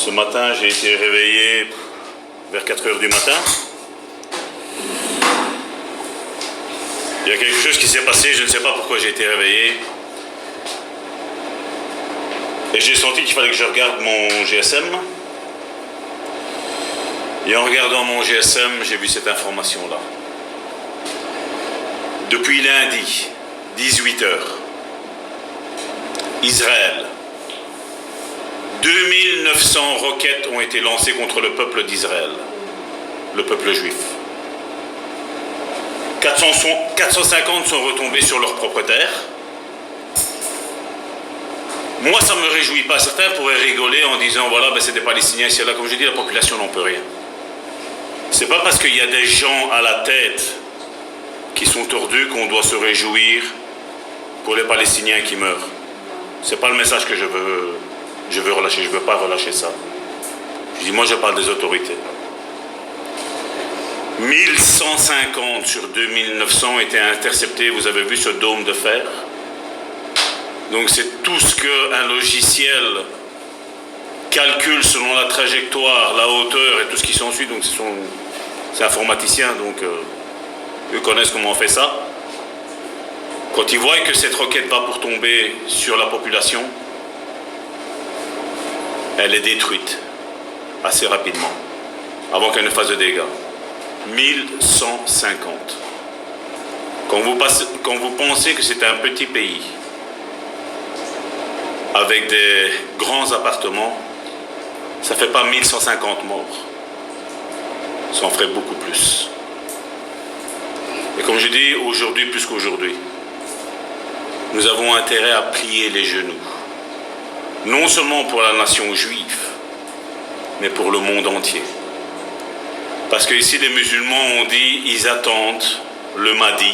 Ce matin, j'ai été réveillé vers 4 heures du matin. Il y a quelque chose qui s'est passé, je ne sais pas pourquoi j'ai été réveillé. Et j'ai senti qu'il fallait que je regarde mon GSM. Et en regardant mon GSM, j'ai vu cette information-là. Depuis lundi, 18 heures, Israël, 2900 roquettes ont été lancées contre le peuple d'Israël, le peuple juif. 450 sont retombés sur leur propre terre. Moi, ça ne me réjouit pas. Certains pourraient rigoler en disant, voilà, ben, c'est des Palestiniens, c'est là. Comme je dis, la population n'en peut rien. C'est pas parce qu'il y a des gens à la tête qui sont tordus qu'on doit se réjouir pour les Palestiniens qui meurent. C'est pas le message que je veux relâcher. Je veux pas relâcher ça. Je dis, moi, je parle des autorités. 1150 sur 2900 étaient interceptés. Vous avez vu ce dôme de fer? Donc c'est tout ce qu'un logiciel calcule selon la trajectoire, la hauteur et tout ce qui s'ensuit. Donc c'est informaticien, donc eux connaissent comment on fait ça. Quand ils voient que cette roquette va pour tomber sur la population, elle est détruite assez rapidement, avant qu'elle ne fasse de dégâts. 1150. Quand vous pensez que c'est un petit pays, avec des grands appartements, ça ne fait pas 1150 morts. Ça en ferait beaucoup plus. Et comme je dis, aujourd'hui plus qu'aujourd'hui, nous avons intérêt à plier les genoux. Non seulement pour la nation juive, mais pour le monde entier. Parce que ici, les musulmans ont dit, ils attendent le Mahdi.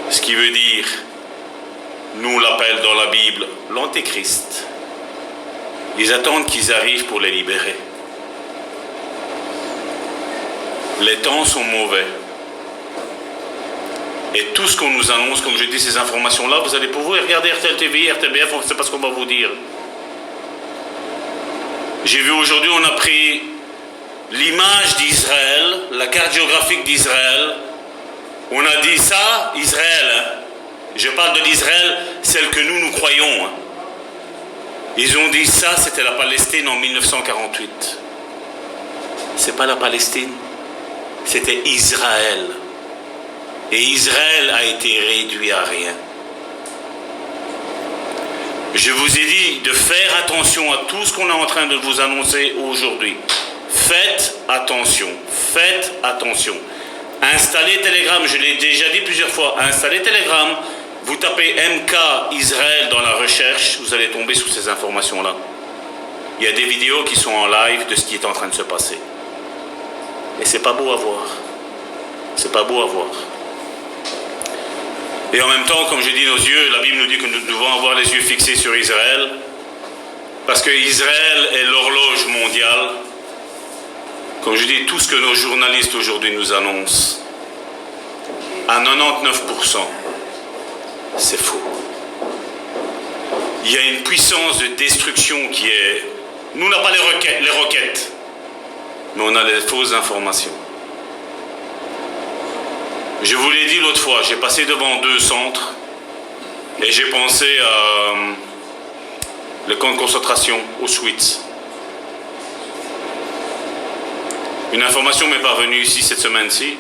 Ce qui veut dire, nous on l'appelle dans la Bible l'Antéchrist. Ils attendent qu'ils arrivent pour les libérer. Les temps sont mauvais. Et tout ce qu'on nous annonce, comme je dis, ces informations-là, vous allez pouvoir regarder RTL TV, RTBF, on ne sait pas ce qu'on va vous dire. J'ai vu aujourd'hui, on a pris l'image d'Israël, la carte géographique d'Israël. On a dit ça, Israël. Hein. Je parle de l'Israël, celle que nous croyons. Hein. Ils ont dit ça, c'était la Palestine en 1948. C'est pas la Palestine, c'était Israël. Et Israël a été réduit à rien. Je vous ai dit de faire attention à tout ce qu'on est en train de vous annoncer aujourd'hui. Faites attention, faites attention. Installez Telegram, je l'ai déjà dit plusieurs fois, installez Telegram, vous tapez MK Israël dans la recherche, vous allez tomber sur ces informations-là. Il y a des vidéos qui sont en live de ce qui est en train de se passer. Et c'est pas beau à voir. C'est pas beau à voir. Et en même temps, comme je dis, nos yeux, la Bible nous dit que nous devons avoir les yeux fixés sur Israël, parce que Israël est l'horloge mondiale. Comme je dis, tout ce que nos journalistes aujourd'hui nous annoncent, à 99%, c'est faux. Il y a une puissance de destruction qui est... Nous, on n'a pas les roquettes, mais on a les fausses informations. Je vous l'ai dit l'autre fois, j'ai passé devant 2 centres et j'ai pensé à le camp de concentration, Auschwitz. Une information m'est parvenue ici cette semaine-ci,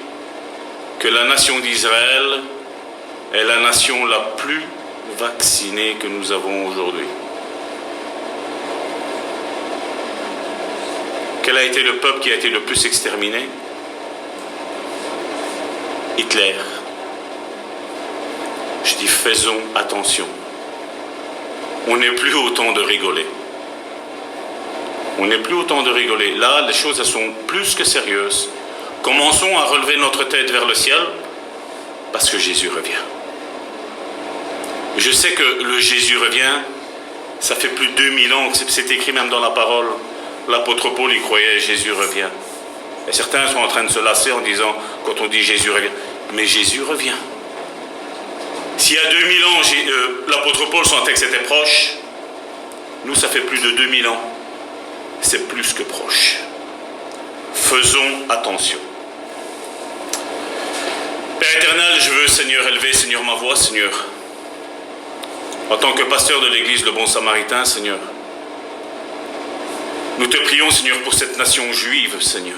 que la nation d'Israël est la nation la plus vaccinée que nous avons aujourd'hui. Quel a été le peuple qui a été le plus exterminé? Hitler. Je dis faisons attention. On n'est plus au temps de rigoler. On n'est plus au temps de rigoler. Là, les choses elles sont plus que sérieuses. Commençons à relever notre tête vers le ciel parce que Jésus revient. Je sais que le Jésus revient, ça fait plus de 2000 ans que c'est écrit même dans la parole. L'apôtre Paul y croyait, Jésus revient. Et certains sont en train de se lasser en disant, quand on dit Jésus revient, mais Jésus revient. S'il y a 2000 ans, l'apôtre Paul, son texte était proche, Nous, ça fait plus de 2000 ans. C'est plus que proche. Faisons attention. Père éternel, je veux, Seigneur, élever, Seigneur, ma voix, Seigneur. En tant que pasteur de l'Église Le Bon Samaritain, Seigneur. Nous te prions, Seigneur, pour cette nation juive, Seigneur.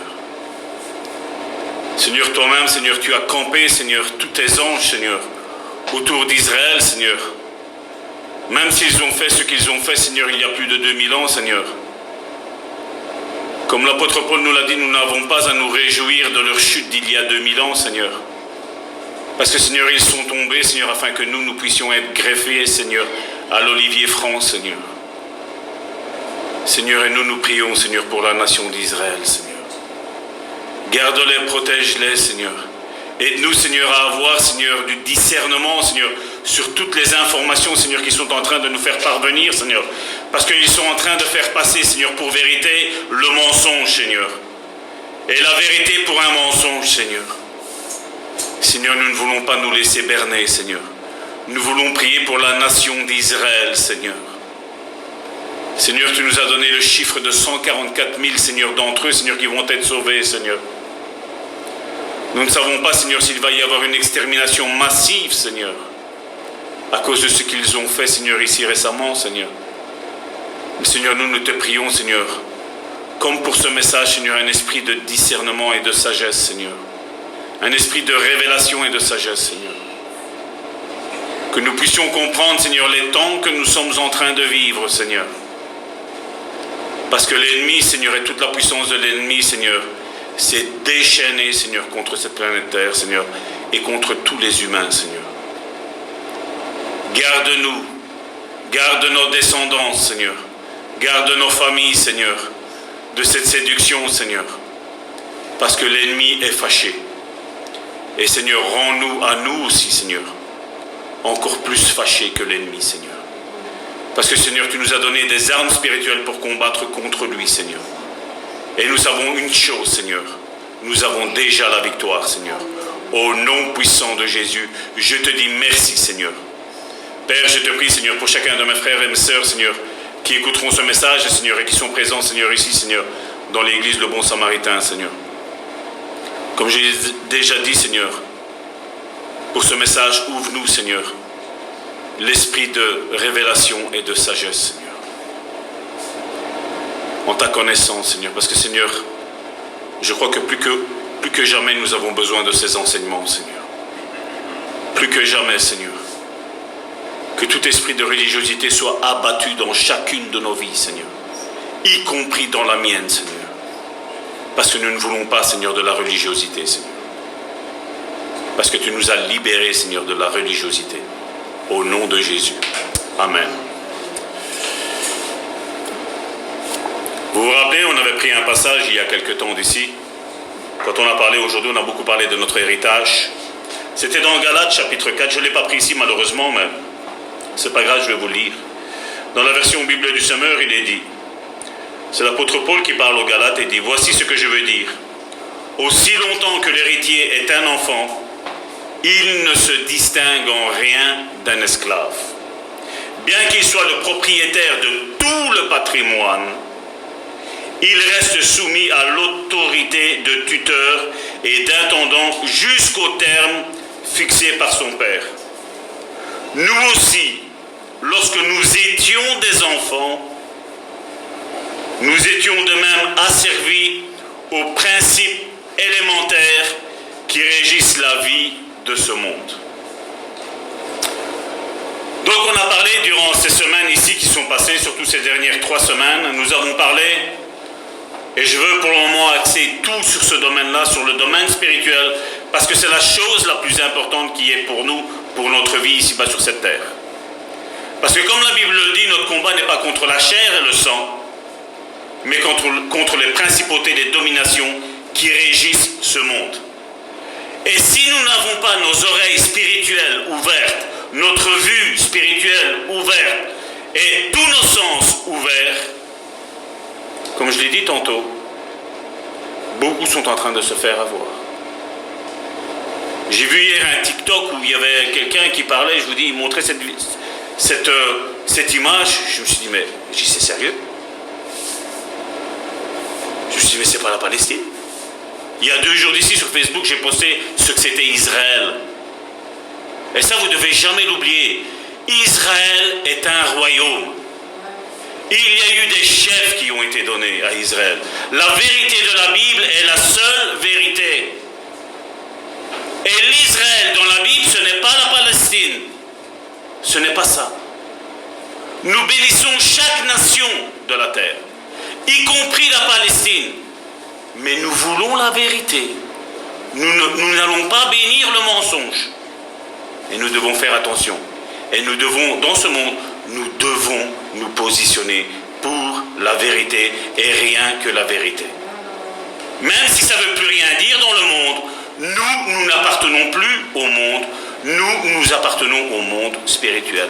Seigneur, toi-même, Seigneur, tu as campé, Seigneur, tous tes anges, Seigneur, autour d'Israël, Seigneur. Même s'ils ont fait ce qu'ils ont fait, Seigneur, il y a plus de 2000 ans, Seigneur. Comme l'apôtre Paul nous l'a dit, nous n'avons pas à nous réjouir de leur chute d'il y a 2000 ans, Seigneur. Parce que, Seigneur, ils sont tombés, Seigneur, afin que nous puissions être greffés, Seigneur, à l'olivier franc, Seigneur. Seigneur, et nous prions, Seigneur, pour la nation d'Israël, Seigneur. Garde-les, protège-les, Seigneur. Aide-nous, Seigneur, à avoir, Seigneur, du discernement, Seigneur, sur toutes les informations, Seigneur, qui sont en train de nous faire parvenir, Seigneur. Parce qu'ils sont en train de faire passer, Seigneur, pour vérité, le mensonge, Seigneur. Et la vérité pour un mensonge, Seigneur. Seigneur, nous ne voulons pas nous laisser berner, Seigneur. Nous voulons prier pour la nation d'Israël, Seigneur. Seigneur, tu nous as donné le chiffre de 144 000, Seigneur, d'entre eux, Seigneur, qui vont être sauvés, Seigneur. Nous ne savons pas, Seigneur, s'il va y avoir une extermination massive, Seigneur, à cause de ce qu'ils ont fait, Seigneur, ici récemment, Seigneur. Mais, Seigneur, nous te prions, Seigneur, comme pour ce message, Seigneur, un esprit de discernement et de sagesse, Seigneur. Un esprit de révélation et de sagesse, Seigneur. Que nous puissions comprendre, Seigneur, les temps que nous sommes en train de vivre, Seigneur. Parce que l'ennemi, Seigneur, et toute la puissance de l'ennemi, Seigneur, s'est déchaîné, Seigneur, contre cette planète Terre, Seigneur, et contre tous les humains, Seigneur. Garde-nous, garde nos descendants, Seigneur. Garde nos familles, Seigneur, de cette séduction, Seigneur. Parce que l'ennemi est fâché. Et Seigneur, rends-nous à nous aussi, Seigneur, encore plus fâchés que l'ennemi, Seigneur. Parce que, Seigneur, tu nous as donné des armes spirituelles pour combattre contre lui, Seigneur. Et nous savons une chose, Seigneur. Nous avons déjà la victoire, Seigneur. Au nom puissant de Jésus, je te dis merci, Seigneur. Père, je te prie, Seigneur, pour chacun de mes frères et mes sœurs, Seigneur, qui écouteront ce message, Seigneur, et qui sont présents, Seigneur, ici, Seigneur, dans l'église Le Bon Samaritain, Seigneur. Comme j'ai déjà dit, Seigneur, pour ce message, ouvre-nous, Seigneur, l'esprit de révélation et de sagesse, Seigneur. En ta connaissance, Seigneur, parce que, Seigneur, je crois que plus que jamais, nous avons besoin de ces enseignements, Seigneur. Plus que jamais, Seigneur. Que tout esprit de religiosité soit abattu dans chacune de nos vies, Seigneur. Y compris dans la mienne, Seigneur. Parce que nous ne voulons pas, Seigneur, de la religiosité, Seigneur. Parce que tu nous as libérés, Seigneur, de la religiosité. Au nom de Jésus. Amen. Vous vous rappelez, on avait pris un passage il y a quelque temps d'ici. Quand on a parlé aujourd'hui, on a beaucoup parlé de notre héritage. C'était dans Galates chapitre 4. Je ne l'ai pas pris ici malheureusement, mais c'est pas grave, je vais vous le lire. Dans la version Bible du Semeur, il est dit, c'est l'apôtre Paul qui parle aux Galates et dit, voici ce que je veux dire. Aussi longtemps que l'héritier est un enfant, il ne se distingue en rien d'un esclave. Bien qu'il soit le propriétaire de tout le patrimoine, il reste soumis à l'autorité de tuteur et d'intendant jusqu'au terme fixé par son père. Nous aussi, lorsque nous étions des enfants, nous étions de même asservis aux principes élémentaires qui régissent la vie de ce monde. Donc on a parlé durant ces semaines ici qui sont passées, surtout ces dernières 3 semaines, nous avons parlé, et je veux pour le moment axer tout sur ce domaine-là, sur le domaine spirituel, parce que c'est la chose la plus importante qui est pour nous, pour notre vie ici-bas sur cette terre. Parce que comme la Bible le dit, notre combat n'est pas contre la chair et le sang, mais contre les principautés des dominations qui régissent ce monde. Et si nous n'avons pas nos oreilles spirituelles ouvertes, notre vue spirituelle ouverte et tous nos sens ouverts, comme je l'ai dit tantôt, beaucoup sont en train de se faire avoir. J'ai vu hier un TikTok où il y avait quelqu'un qui parlait, je vous dis, il montrait cette image, je me suis dit, mais c'est sérieux? Je me suis dit, mais c'est pas la Palestine. Il y a 2 jours d'ici sur Facebook, j'ai posté ce que c'était Israël. Et ça, vous ne devez jamais l'oublier. Israël est un royaume. Il y a eu des chefs qui ont été donnés à Israël. La vérité de la Bible est la seule vérité. Et l'Israël dans la Bible, ce n'est pas la Palestine. Ce n'est pas ça. Nous bénissons chaque nation de la terre, y compris la Palestine. Mais nous voulons la vérité. Nous n'allons pas bénir le mensonge. Et nous devons faire attention. Et nous devons, dans ce monde, nous devons nous positionner pour la vérité et rien que la vérité. Même si ça ne veut plus rien dire dans le monde, nous n'appartenons plus au monde, nous appartenons au monde spirituel.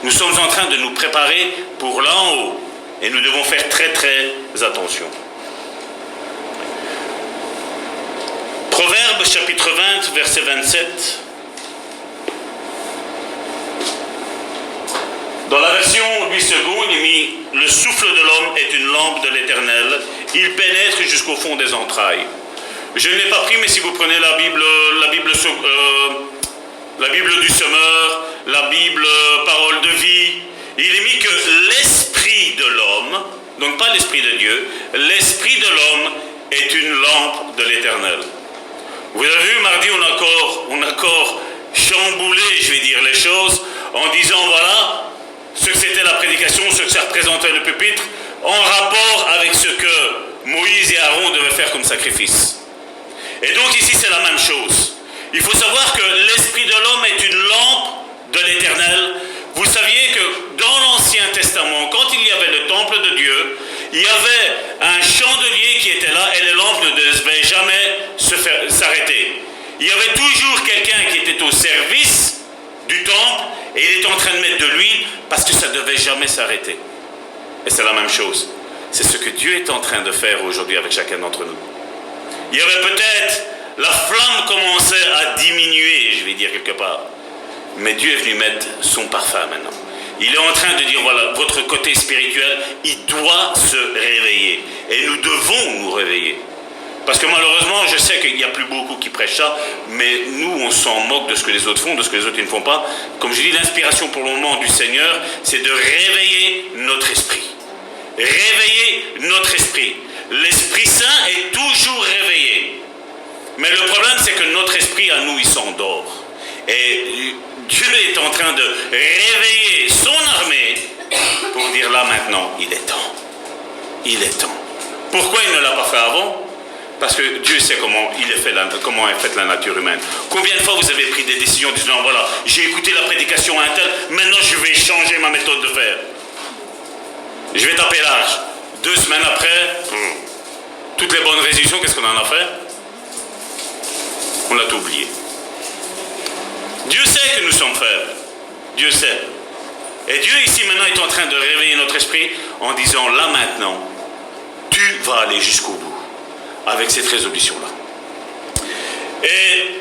Nous sommes en train de nous préparer pour là en haut et nous devons faire très très attention. Proverbes chapitre 20, verset 27. Dans la version 8 secondes, il est mis « Le souffle de l'homme est une lampe de l'Éternel, il pénètre jusqu'au fond des entrailles. » Je ne l'ai pas pris, mais si vous prenez la Bible du Semeur, la Bible Parole de vie, il est mis que l'esprit de l'homme, donc pas l'esprit de Dieu, l'esprit de l'homme est une lampe de l'Éternel. Vous avez vu, mardi, on a encore chamboulé, je vais dire, les choses, en disant, voilà, ce que c'était la prédication, ce que ça représentait le pupitre, en rapport avec ce que Moïse et Aaron devaient faire comme sacrifice. Et donc ici, c'est la même chose. Il faut savoir que l'esprit de l'homme est une lampe de l'Éternel. Vous saviez que dans l'Ancien Testament, quand il y avait le temple de Dieu, il y avait un chandelier qui était là et les lampes ne devaient jamais s'arrêter. Il y avait toujours quelqu'un qui était au service du temple et il était en train de mettre de l'huile parce que ça ne devait jamais s'arrêter. Et c'est la même chose. C'est ce que Dieu est en train de faire aujourd'hui avec chacun d'entre nous. Il y avait peut-être, la flamme commençait à diminuer, je vais dire quelque part. Mais Dieu est venu mettre son parfum maintenant. Il est en train de dire, voilà, votre côté spirituel, il doit se réveiller. Et nous devons nous réveiller. Parce que malheureusement, je sais qu'il n'y a plus beaucoup qui prêchent ça, mais nous, on s'en moque de ce que les autres font, de ce que les autres ne font pas. Comme je dis, l'inspiration pour le moment du Seigneur, c'est de réveiller notre esprit. Réveiller notre esprit. L'Esprit Saint est toujours réveillé. Mais le problème, c'est que notre esprit, à nous, il s'endort. Et Dieu est en train de réveiller son armée pour dire là maintenant, il est temps. Il est temps. Pourquoi il ne l'a pas fait avant? Parce que Dieu sait comment est faite la nature humaine. Combien de fois vous avez pris des décisions en disant, voilà, j'ai écouté la prédication à un tel, maintenant je vais changer ma méthode de faire. Je vais taper l'âge. 2 semaines après, toutes les bonnes résolutions, qu'est-ce qu'on en a fait? On l'a tout oublié. Dieu sait que nous sommes faibles. Dieu sait. Et Dieu ici maintenant est en train de réveiller notre esprit en disant, là maintenant, tu vas aller jusqu'au bout avec cette résolution-là. Et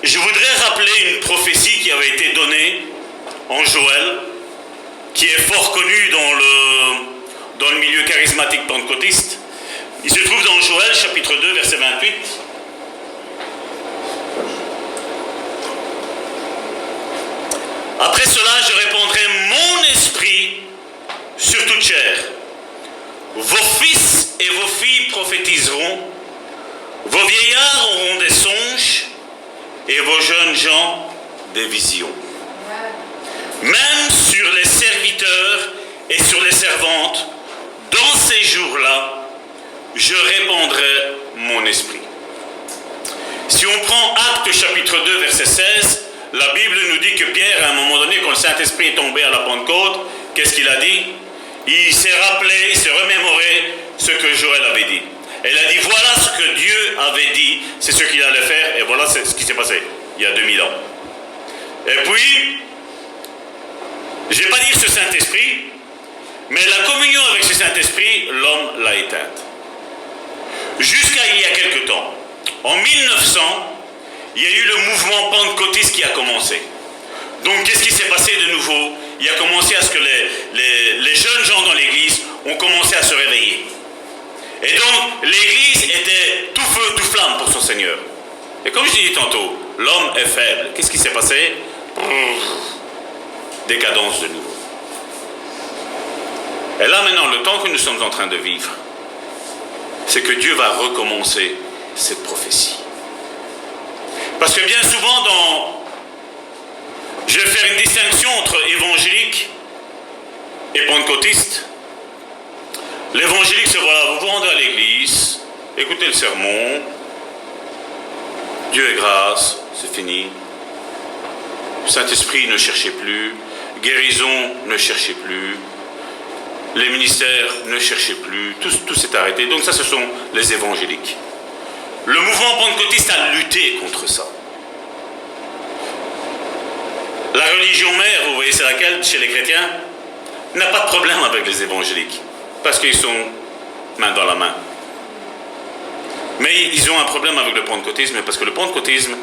je voudrais rappeler une prophétie qui avait été donnée en Joël, qui est fort connue dans le milieu charismatique pentecôtiste. Il se trouve dans Joël, chapitre 2, verset 28. Après cela, je répandrai mon esprit sur toute chair. Vos fils et vos filles prophétiseront, vos vieillards auront des songes et vos jeunes gens des visions. Même sur les serviteurs et sur les servantes, dans ces jours-là, je répandrai mon esprit. Si on prend Actes chapitre 2, verset 16, la Bible nous dit que Pierre, à un moment donné, quand le Saint-Esprit est tombé à la Pentecôte, qu'est-ce qu'il a dit? Il s'est rappelé, il s'est remémoré ce que Joël avait dit. Elle a dit, voilà ce que Dieu avait dit, c'est ce qu'il allait faire, et voilà ce qui s'est passé, il y a 2000 ans. Et puis, je ne vais pas dire ce Saint-Esprit, mais la communion avec ce Saint-Esprit, l'homme l'a éteinte. Jusqu'à il y a quelque temps. En 1900, il y a eu le mouvement pentecôtiste qui a commencé. Donc qu'est-ce qui s'est passé de nouveau? Il a commencé à ce que les jeunes gens dans l'église ont commencé à se réveiller. Et donc l'église était tout feu, tout flamme pour son Seigneur. Et comme je disais tantôt, l'homme est faible. Qu'est-ce qui s'est passé? Décadence de nouveau. Et là maintenant, le temps que nous sommes en train de vivre, c'est que Dieu va recommencer cette prophétie. Parce que bien souvent, je vais faire une distinction entre évangélique et pentecôtiste. L'évangélique, c'est voilà, vous vous rendez à l'église, écoutez le sermon, Dieu est grâce, c'est fini. Saint-Esprit, ne cherchez plus. Guérison, ne cherchez plus. Les ministères, ne cherchez plus. Tout s'est arrêté. Donc ça, ce sont les évangéliques. Le mouvement pentecôtiste a lutté contre ça. La religion mère, vous voyez, c'est laquelle chez les chrétiens, n'a pas de problème avec les évangéliques. Parce qu'ils sont main dans la main. Mais ils ont un problème avec le pentecôtisme, parce que le pentecôtisme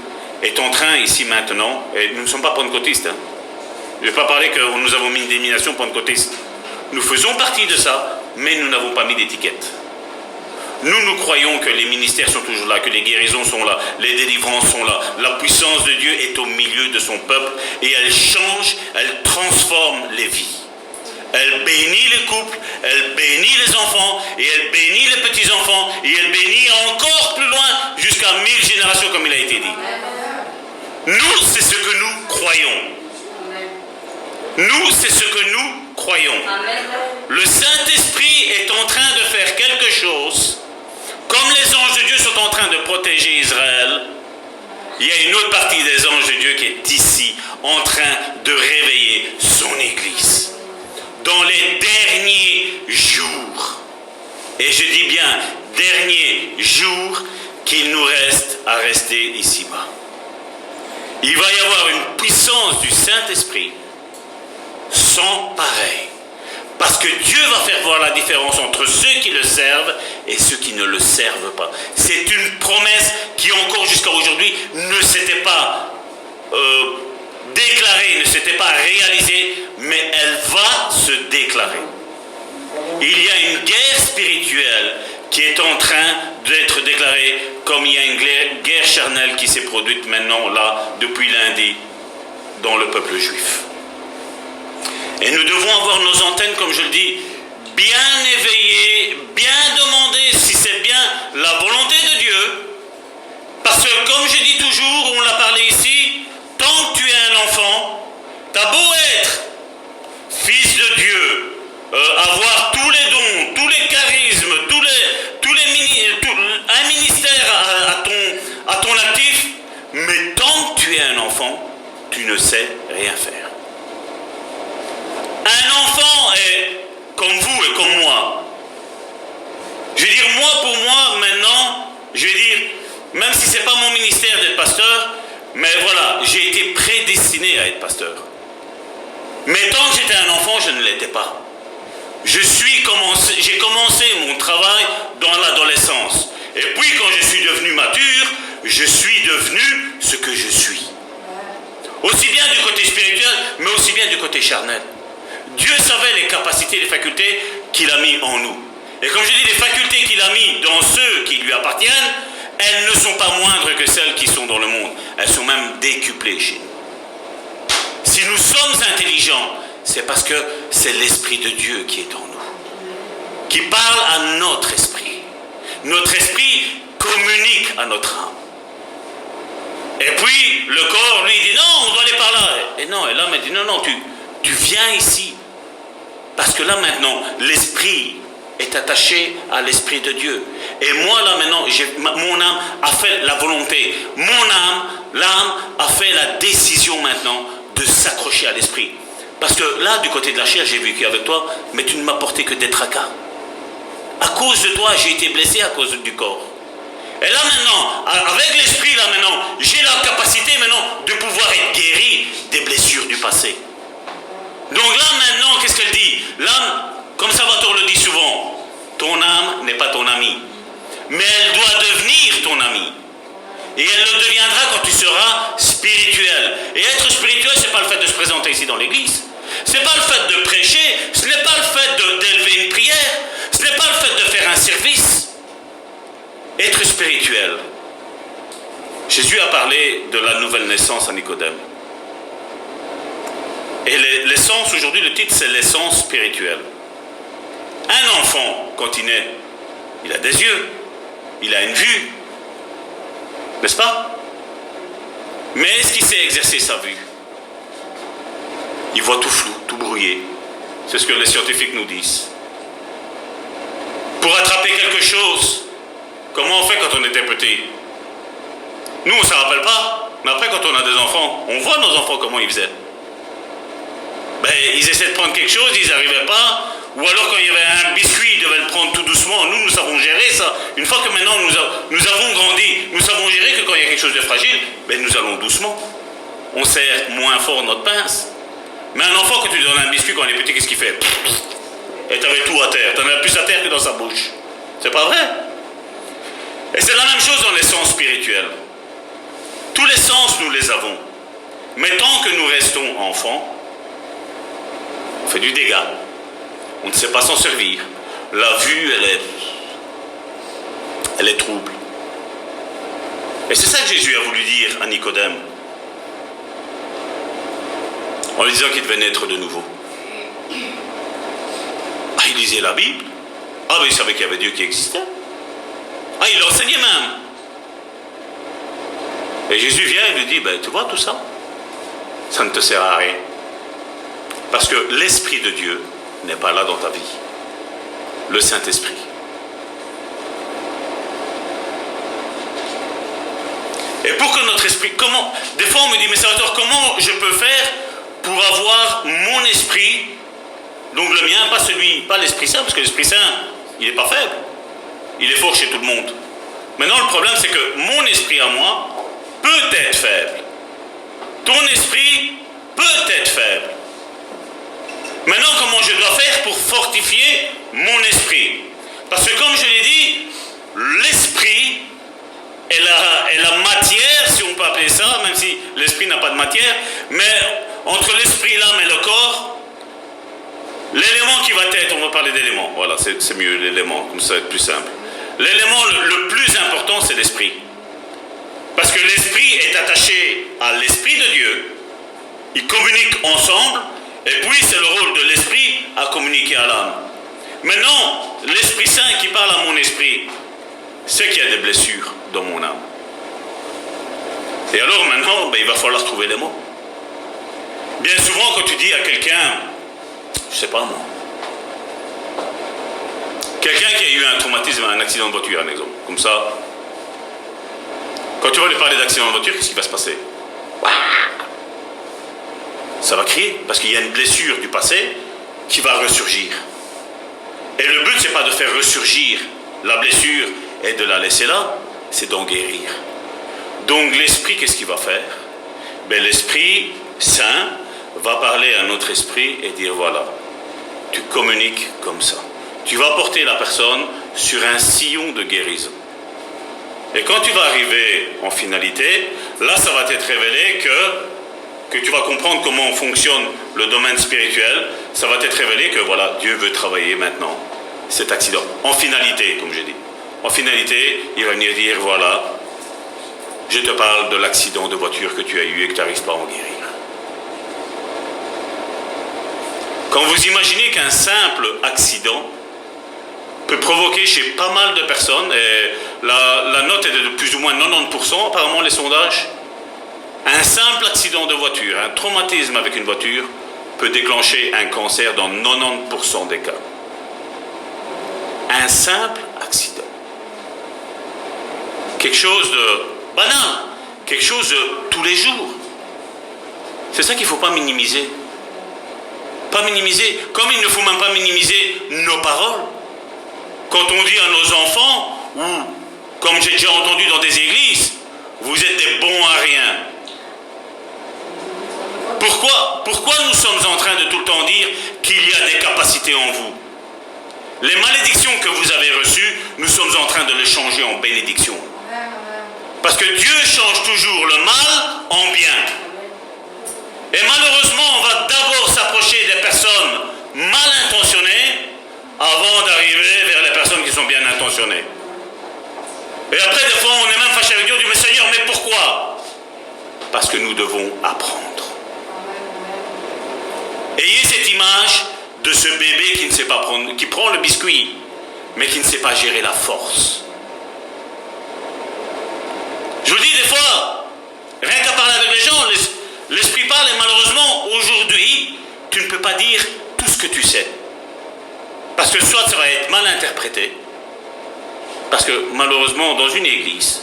est en train, ici maintenant, et nous ne sommes pas pentecôtistes. Hein. Je ne vais pas parler que nous avons mis une dénomination pentecôtiste. Nous faisons partie de ça, mais nous n'avons pas mis d'étiquette. Nous croyons que les ministères sont toujours là, que les guérisons sont là, les délivrances sont là. La puissance de Dieu est au milieu de son peuple et elle change, elle transforme les vies. Elle bénit les couples, elle bénit les enfants, et elle bénit les petits-enfants, et elle bénit encore plus loin, jusqu'à 1000 générations, comme il a été dit. Nous, c'est ce que nous croyons. Nous, c'est ce que nous croyons. Le Saint-Esprit est en train de faire quelque chose, comme les anges de Dieu sont en train de protéger Israël. Il y a une autre partie des anges de Dieu qui est ici, en train de réveiller son Église. Dans les derniers jours, et je dis bien derniers jours, qu'il nous reste à rester ici-bas. Il va y avoir une puissance du Saint-Esprit sans pareil. Parce que Dieu va faire voir la différence entre ceux qui le servent et ceux qui ne le servent pas. C'est une promesse qui encore jusqu'à aujourd'hui ne s'était pas déclarée, ne s'était pas réalisée, mais elle va se déclarer. Il y a une guerre spirituelle qui est en train d'être déclarée, comme il y a une guerre charnelle qui s'est produite maintenant, là, depuis lundi, dans le peuple juif. Et nous devons avoir nos antennes, comme je le dis, bien éveillées, bien demander si c'est bien la volonté de Dieu. Parce que, comme je dis toujours, on l'a parlé ici, tant que tu es un enfant, t'as beau être fils de Dieu, avoir tous les dons, tous les charismes, un ministère à ton actif, mais tant que tu es un enfant, tu ne sais rien faire. Un enfant est comme vous et comme moi. Je veux dire, pour moi, maintenant, je veux dire, même si ce n'est pas mon ministère d'être pasteur, mais voilà, j'ai été prédestiné à être pasteur. Mais tant que j'étais un enfant, je ne l'étais pas. J'ai commencé mon travail dans l'adolescence. Et puis, quand je suis devenu mature, je suis devenu ce que je suis. Aussi bien du côté spirituel, mais aussi bien du côté charnel. Dieu savait les capacités, les facultés qu'il a mis en nous. Et comme je dis, les facultés qu'il a mis dans ceux qui lui appartiennent, elles ne sont pas moindres que celles qui sont dans le monde. Elles sont même décuplées chez nous. Si nous sommes intelligents, c'est parce que c'est l'Esprit de Dieu qui est en nous, qui parle à notre esprit. Notre esprit communique à notre âme. Et puis, le corps, lui, dit non, on doit aller par là. Et non, et l'âme, elle dit non, tu viens ici. Parce que là, maintenant, l'esprit est attaché à l'Esprit de Dieu. Et moi, là, maintenant, mon âme a fait la volonté. L'âme a fait la décision maintenant de s'accrocher à l'Esprit. Parce que là, du côté de la chair, j'ai vécu avec toi, mais tu ne m'as porté que des tracas. À cause de toi, j'ai été blessé à cause du corps. Et là maintenant, avec l'Esprit, là maintenant, j'ai la capacité maintenant de pouvoir être guéri des blessures du passé. Donc là maintenant, qu'est-ce qu'elle dit? L'âme, comme Salvatore le dit souvent, ton âme n'est pas ton ami, mais elle doit devenir ton ami. Et elle le deviendra quand tu seras spirituel. Et être spirituel, c'est c'est pas le fait de se présenter ici dans l'église. C'est pas le fait de prêcher. Ce n'est pas le fait d'élever une prière. Ce n'est pas le fait de faire un service. Être spirituel. Jésus a parlé de la nouvelle naissance à Nicodème. Et l'essence, aujourd'hui, le titre, c'est l'essence spirituelle. Un enfant, quand il naît, il a des yeux, il a une vue, n'est-ce pas? Mais est-ce qu'il sait exercer sa vue? Il voit tout flou, tout brouillé. C'est ce que les scientifiques nous disent. Pour attraper quelque chose, comment on fait quand on était petit? Nous, on ne se rappelle pas, mais après, quand on a des enfants, on voit nos enfants comment ils faisaient. Ben, ils essaient de prendre quelque chose, ils n'arrivaient pas, ou alors quand il y avait un biscuit, ils devaient le prendre tout doucement. Nous savons gérer ça. Une fois que maintenant nous avons grandi, nous savons gérer que quand il y a quelque chose de fragile, ben, nous allons doucement. On serre moins fort notre pince. Mais un enfant, quand tu lui donnes un biscuit quand il est petit, qu'est-ce qu'il fait? Et tu avais tout à terre. Tu en avais plus à terre que dans sa bouche. C'est pas vrai? Et c'est la même chose dans les sens spirituels. Tous les sens, nous les avons. Mais tant que nous restons enfants, on fait du dégât. On ne sait pas s'en servir. La vue, elle est trouble. Et c'est ça que Jésus a voulu dire à Nicodème, en lui disant qu'il devait naître de nouveau. Ah, il lisait la Bible. Ah, mais il savait qu'il y avait Dieu qui existait. Ah, il l'enseignait même. Et Jésus vient et lui dit, ben, tu vois tout ça? Ça ne te sert à rien. Parce que l'Esprit de Dieu n'est pas là dans ta vie. Le Saint-Esprit. Et pour que notre esprit, comment, des fois on me dit, mais Salvatore, comment je peux faire pour avoir mon esprit, donc le mien, pas l'Esprit Saint, parce que l'Esprit Saint, il n'est pas faible. Il est fort chez tout le monde. Maintenant, le problème, c'est que mon esprit à moi peut être faible. Ton esprit peut être faible. Maintenant, comment je dois faire pour fortifier mon esprit? Parce que comme je l'ai dit, l'esprit est la matière, si on peut appeler ça, même si l'esprit n'a pas de matière, mais entre l'esprit, l'âme et le corps, l'élément qui va être, on va parler d'éléments, voilà, c'est mieux l'élément, comme ça va être plus simple. L'élément le plus important, c'est l'esprit. Parce que l'esprit est attaché à l'esprit de Dieu, ils communiquent ensemble, et puis c'est le rôle de l'esprit à communiquer à l'âme. Maintenant, l'Esprit Saint qui parle à mon esprit, c'est qu'il y a des blessures dans mon âme. Et alors maintenant, ben, il va falloir trouver les mots. Bien souvent, quand tu dis à quelqu'un, je sais pas moi, quelqu'un qui a eu un traumatisme, un accident de voiture, un exemple, comme ça, quand tu vas lui parler d'accident de voiture, qu'est-ce qui va se passer? Ça va crier, parce qu'il y a une blessure du passé qui va ressurgir. Et le but, c'est pas de faire ressurgir la blessure et de la laisser là, c'est d'en guérir. Donc l'esprit, qu'est-ce qu'il va faire? Ben, l'Esprit Saint va parler à notre esprit et dire, voilà, tu communiques comme ça. Tu vas porter la personne sur un sillon de guérison. Et quand tu vas arriver en finalité, là, ça va t'être révélé que tu vas comprendre comment fonctionne le domaine spirituel. Ça va t'être révélé que, voilà, Dieu veut travailler maintenant cet accident. En finalité, comme j'ai dit. En finalité, il va venir dire, voilà, je te parle de l'accident de voiture que tu as eu et que tu n'arrives pas à en guérir. Quand vous imaginez qu'un simple accident peut provoquer chez pas mal de personnes, et la note est de plus ou moins 90%, apparemment les sondages, un simple accident de voiture, un traumatisme avec une voiture, peut déclencher un cancer dans 90% des cas. Un simple accident. Quelque chose de banal, quelque chose de tous les jours. C'est ça qu'il ne faut pas minimiser. Pas minimiser, comme il ne faut même pas minimiser nos paroles. Quand on dit à nos enfants, ou comme j'ai déjà entendu dans des églises, vous êtes des bons à rien. Pourquoi nous sommes en train de tout le temps dire qu'il y a des capacités en vous? Les malédictions que vous avez reçues, nous sommes en train de les changer en bénédictions. Parce que Dieu change toujours le mal en bien. Et malheureusement, on va d'abord s'approcher des personnes mal intentionnées avant d'arriver vers les personnes qui sont bien intentionnées. Et après, des fois, on est même fâché avec Dieu, on dit, mais Seigneur, mais pourquoi? Parce que nous devons apprendre. Ayez cette image de ce bébé qui ne sait pas prendre, qui prend le biscuit, mais qui ne sait pas gérer la force. Je vous dis des fois, rien qu'à parler avec les gens, l'esprit parle et malheureusement, aujourd'hui, tu ne peux pas dire tout ce que tu sais. Parce que soit ça va être mal interprété, parce que malheureusement, dans une église,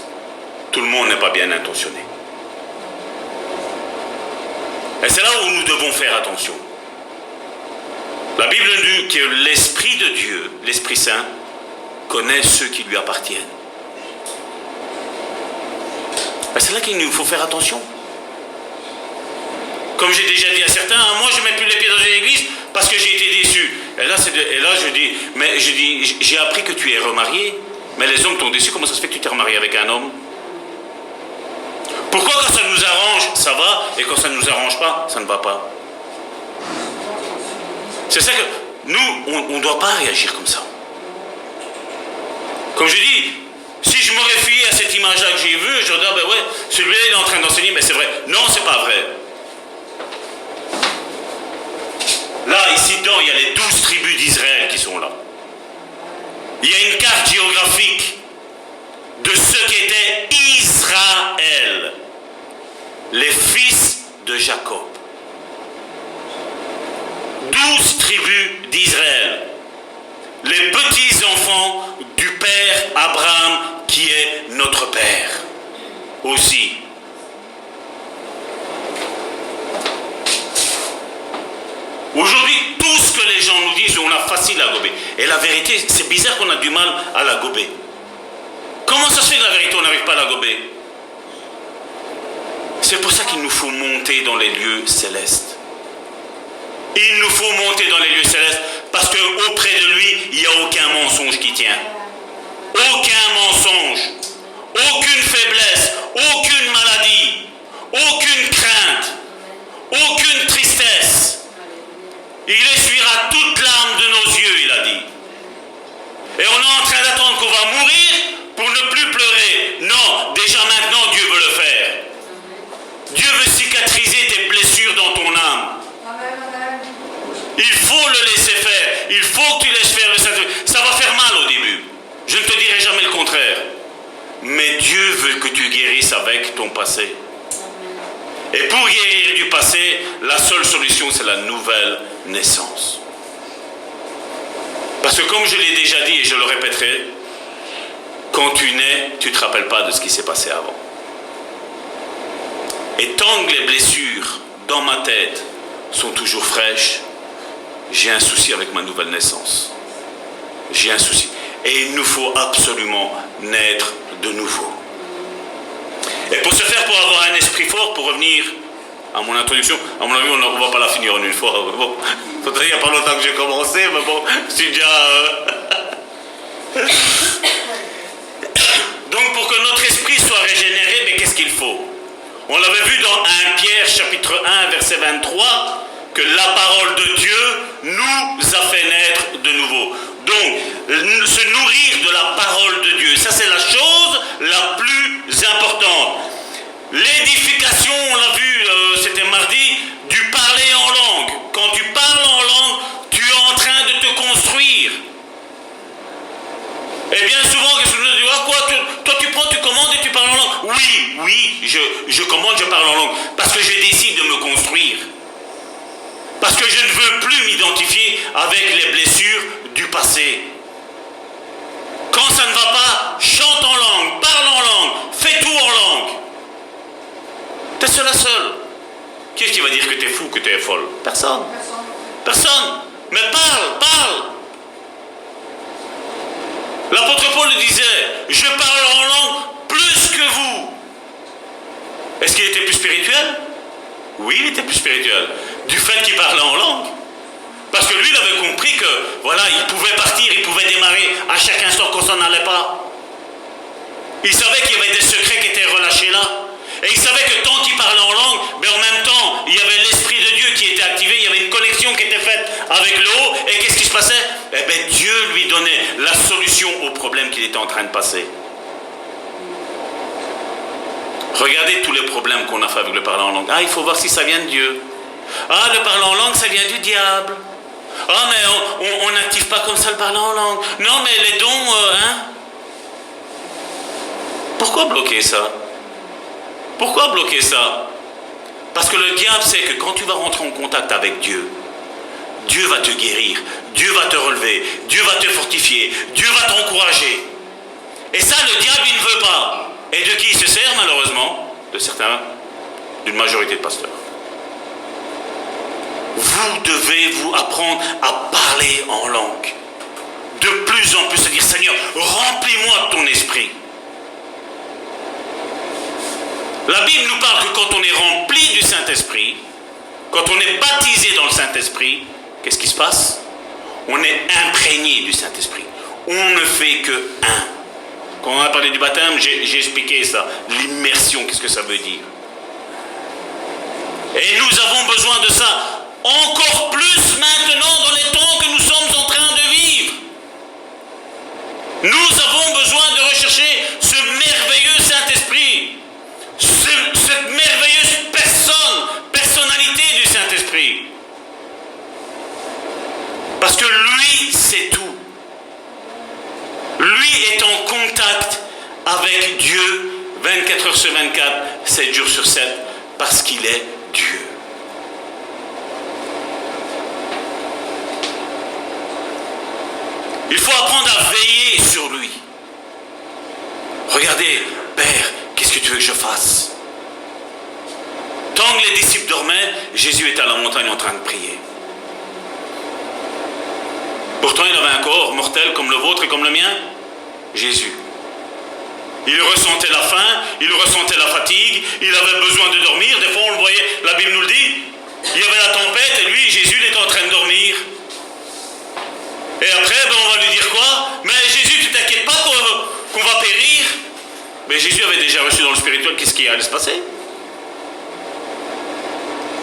tout le monde n'est pas bien intentionné. Et c'est là où nous devons faire attention. La Bible dit que l'Esprit de Dieu, l'Esprit Saint, connaît ceux qui lui appartiennent. Et c'est là qu'il nous faut faire attention. Comme j'ai déjà dit à certains, moi je ne mets plus les pieds dans une église parce que j'ai été déçu. Et là je dis, j'ai appris que tu es remarié, mais les hommes t'ont déçu, comment ça se fait que tu t'es remarié avec un homme? Pourquoi quand ça nous arrange, ça va, et quand ça ne nous arrange pas, ça ne va pas? C'est ça que nous, on ne doit pas réagir comme ça. Comme je dis, si je m'aurais fié à cette image-là que j'ai vue, je dirais, ben ouais, celui-là il est en train d'enseigner, mais c'est vrai. Non, c'est pas vrai. Là, ici dedans, il y a les 12 tribus d'Israël qui sont là. Il y a une carte géographique de ce qu'était Israël, les fils de Jacob. 12 tribus d'Israël, les petits-enfants du Père Abraham qui est notre Père aussi. Aujourd'hui, tout ce que les gens nous disent, on a facile à gober. Et la vérité, c'est bizarre qu'on a du mal à la gober. Comment ça se fait que la vérité, on n'arrive pas à la gober? C'est pour ça qu'il nous faut monter dans les lieux célestes. Il nous faut monter dans les lieux célestes parce qu'auprès de lui, il n'y a aucun mensonge qui tient. Aucun mensonge, aucune faiblesse, aucune maladie, aucune crainte, aucune tristesse. Il essuiera toute larme de nos yeux, il a dit. Et on est en train d'attendre qu'on va mourir pour ne plus pleurer. Non, déjà maintenant Dieu veut le faire. Dieu veut cicatriser tes blessures dans ton âme. Il faut le laisser faire. Il faut que tu laisses faire le Saint-Esprit. Ça va faire mal au début. Je ne te dirai jamais le contraire. Mais Dieu veut que tu guérisses avec ton passé. Et pour guérir du passé, la seule solution, c'est la nouvelle naissance. Parce que comme je l'ai déjà dit et je le répéterai, quand tu nais, tu ne te rappelles pas de ce qui s'est passé avant. Et tant que les blessures dans ma tête sont toujours fraîches, j'ai un souci avec ma nouvelle naissance. J'ai un souci. Et il nous faut absolument naître de nouveau. Et pour ce faire, pour avoir un esprit fort, pour revenir à mon introduction, à mon avis, on ne va pas la finir en une fois. Bon, il n'y a pas longtemps que j'ai commencé, mais bon, je suis déjà... Donc, pour que notre esprit soit régénéré, mais qu'est-ce qu'il faut? On l'avait vu dans 1 Pierre, chapitre 1, verset 23, que la parole de Dieu nous a fait naître de nouveau. Donc, se nourrir de la parole de Dieu, ça c'est la chose la plus importante. L'édification, on l'a vu, c'était mardi, du parler en langue. Quand tu parles en langue, tu es en train de te construire. Et bien souvent, qu'est-ce que je dis? Ah, quoi, toi tu prends, tu commandes et tu parles en langue. Oui, je commande, je parle en langue. Parce que je décide de me construire. Parce que je ne veux plus m'identifier avec les blessures du passé. Quand ça ne va pas, chante en langue, parle en langue, fais tout en langue. T'es seul à seul. Qui est-ce qui va dire que t'es fou, que t'es folle? Personne. Personne. Mais parle. L'apôtre Paul le disait, je parle en langue plus que vous. Est-ce qu'il était plus spirituel? Oui, il était plus spirituel. Du fait qu'il parlait en langue. Parce que lui, il avait compris que, voilà, il pouvait partir, il pouvait démarrer à chaque instant quand ça n'allait pas. Il savait qu'il y avait des secrets qui étaient relâchés là. Et il savait que tant qu'il parlait en langue, mais en même temps, il y avait l'esprit Et qu'est-ce qui se passait? Eh bien, Dieu lui donnait la solution au problème qu'il était en train de passer. Regardez tous les problèmes qu'on a fait avec le parler en langue. Ah, il faut voir si ça vient de Dieu. Ah, le parler en langue, ça vient du diable. Ah, mais on n'active pas comme ça le parler en langue. Non, mais les dons, hein? Pourquoi bloquer ça? Pourquoi bloquer ça? Parce que le diable sait que quand tu vas rentrer en contact avec Dieu, Dieu va te guérir, Dieu va te relever, Dieu va te fortifier, Dieu va t'encourager. Et ça, le diable, il ne veut pas. Et de qui il se sert, malheureusement? De certains, d'une majorité de pasteurs. Vous devez vous apprendre à parler en langue. De plus en plus, à dire, Seigneur, remplis-moi de ton esprit. La Bible nous parle que quand on est rempli du Saint-Esprit, quand on est baptisé dans le Saint-Esprit, qu'est-ce qui se passe? On est imprégné du Saint-Esprit. On ne fait que un. Quand on a parlé du baptême, j'ai expliqué ça. L'immersion, qu'est-ce que ça veut dire? Et nous avons besoin de ça encore plus maintenant dans les temps que nous sommes en train de vivre. Nous avons besoin de rechercher ce merveilleux Saint-Esprit, cette merveilleuse personnalité du Saint-Esprit. Parce que lui, c'est tout. Lui est en contact avec Dieu 24 heures sur 24, 7 jours sur 7, parce qu'il est Dieu. Il faut apprendre à veiller sur lui. Regardez, Père, qu'est-ce que tu veux que je fasse? Tant que les disciples dormaient, Jésus était à la montagne en train de prier. Pourtant, il avait un corps mortel comme le vôtre et comme le mien. Jésus. Il ressentait la faim, il ressentait la fatigue, il avait besoin de dormir. Des fois, on le voyait, la Bible nous le dit. Il y avait la tempête et lui, Jésus, il était en train de dormir. Et après, on va lui dire quoi? Mais Jésus, tu t'inquiètes pas qu'on va périr? Mais Jésus avait déjà reçu dans le spirituel qu'est-ce qui allait se passer.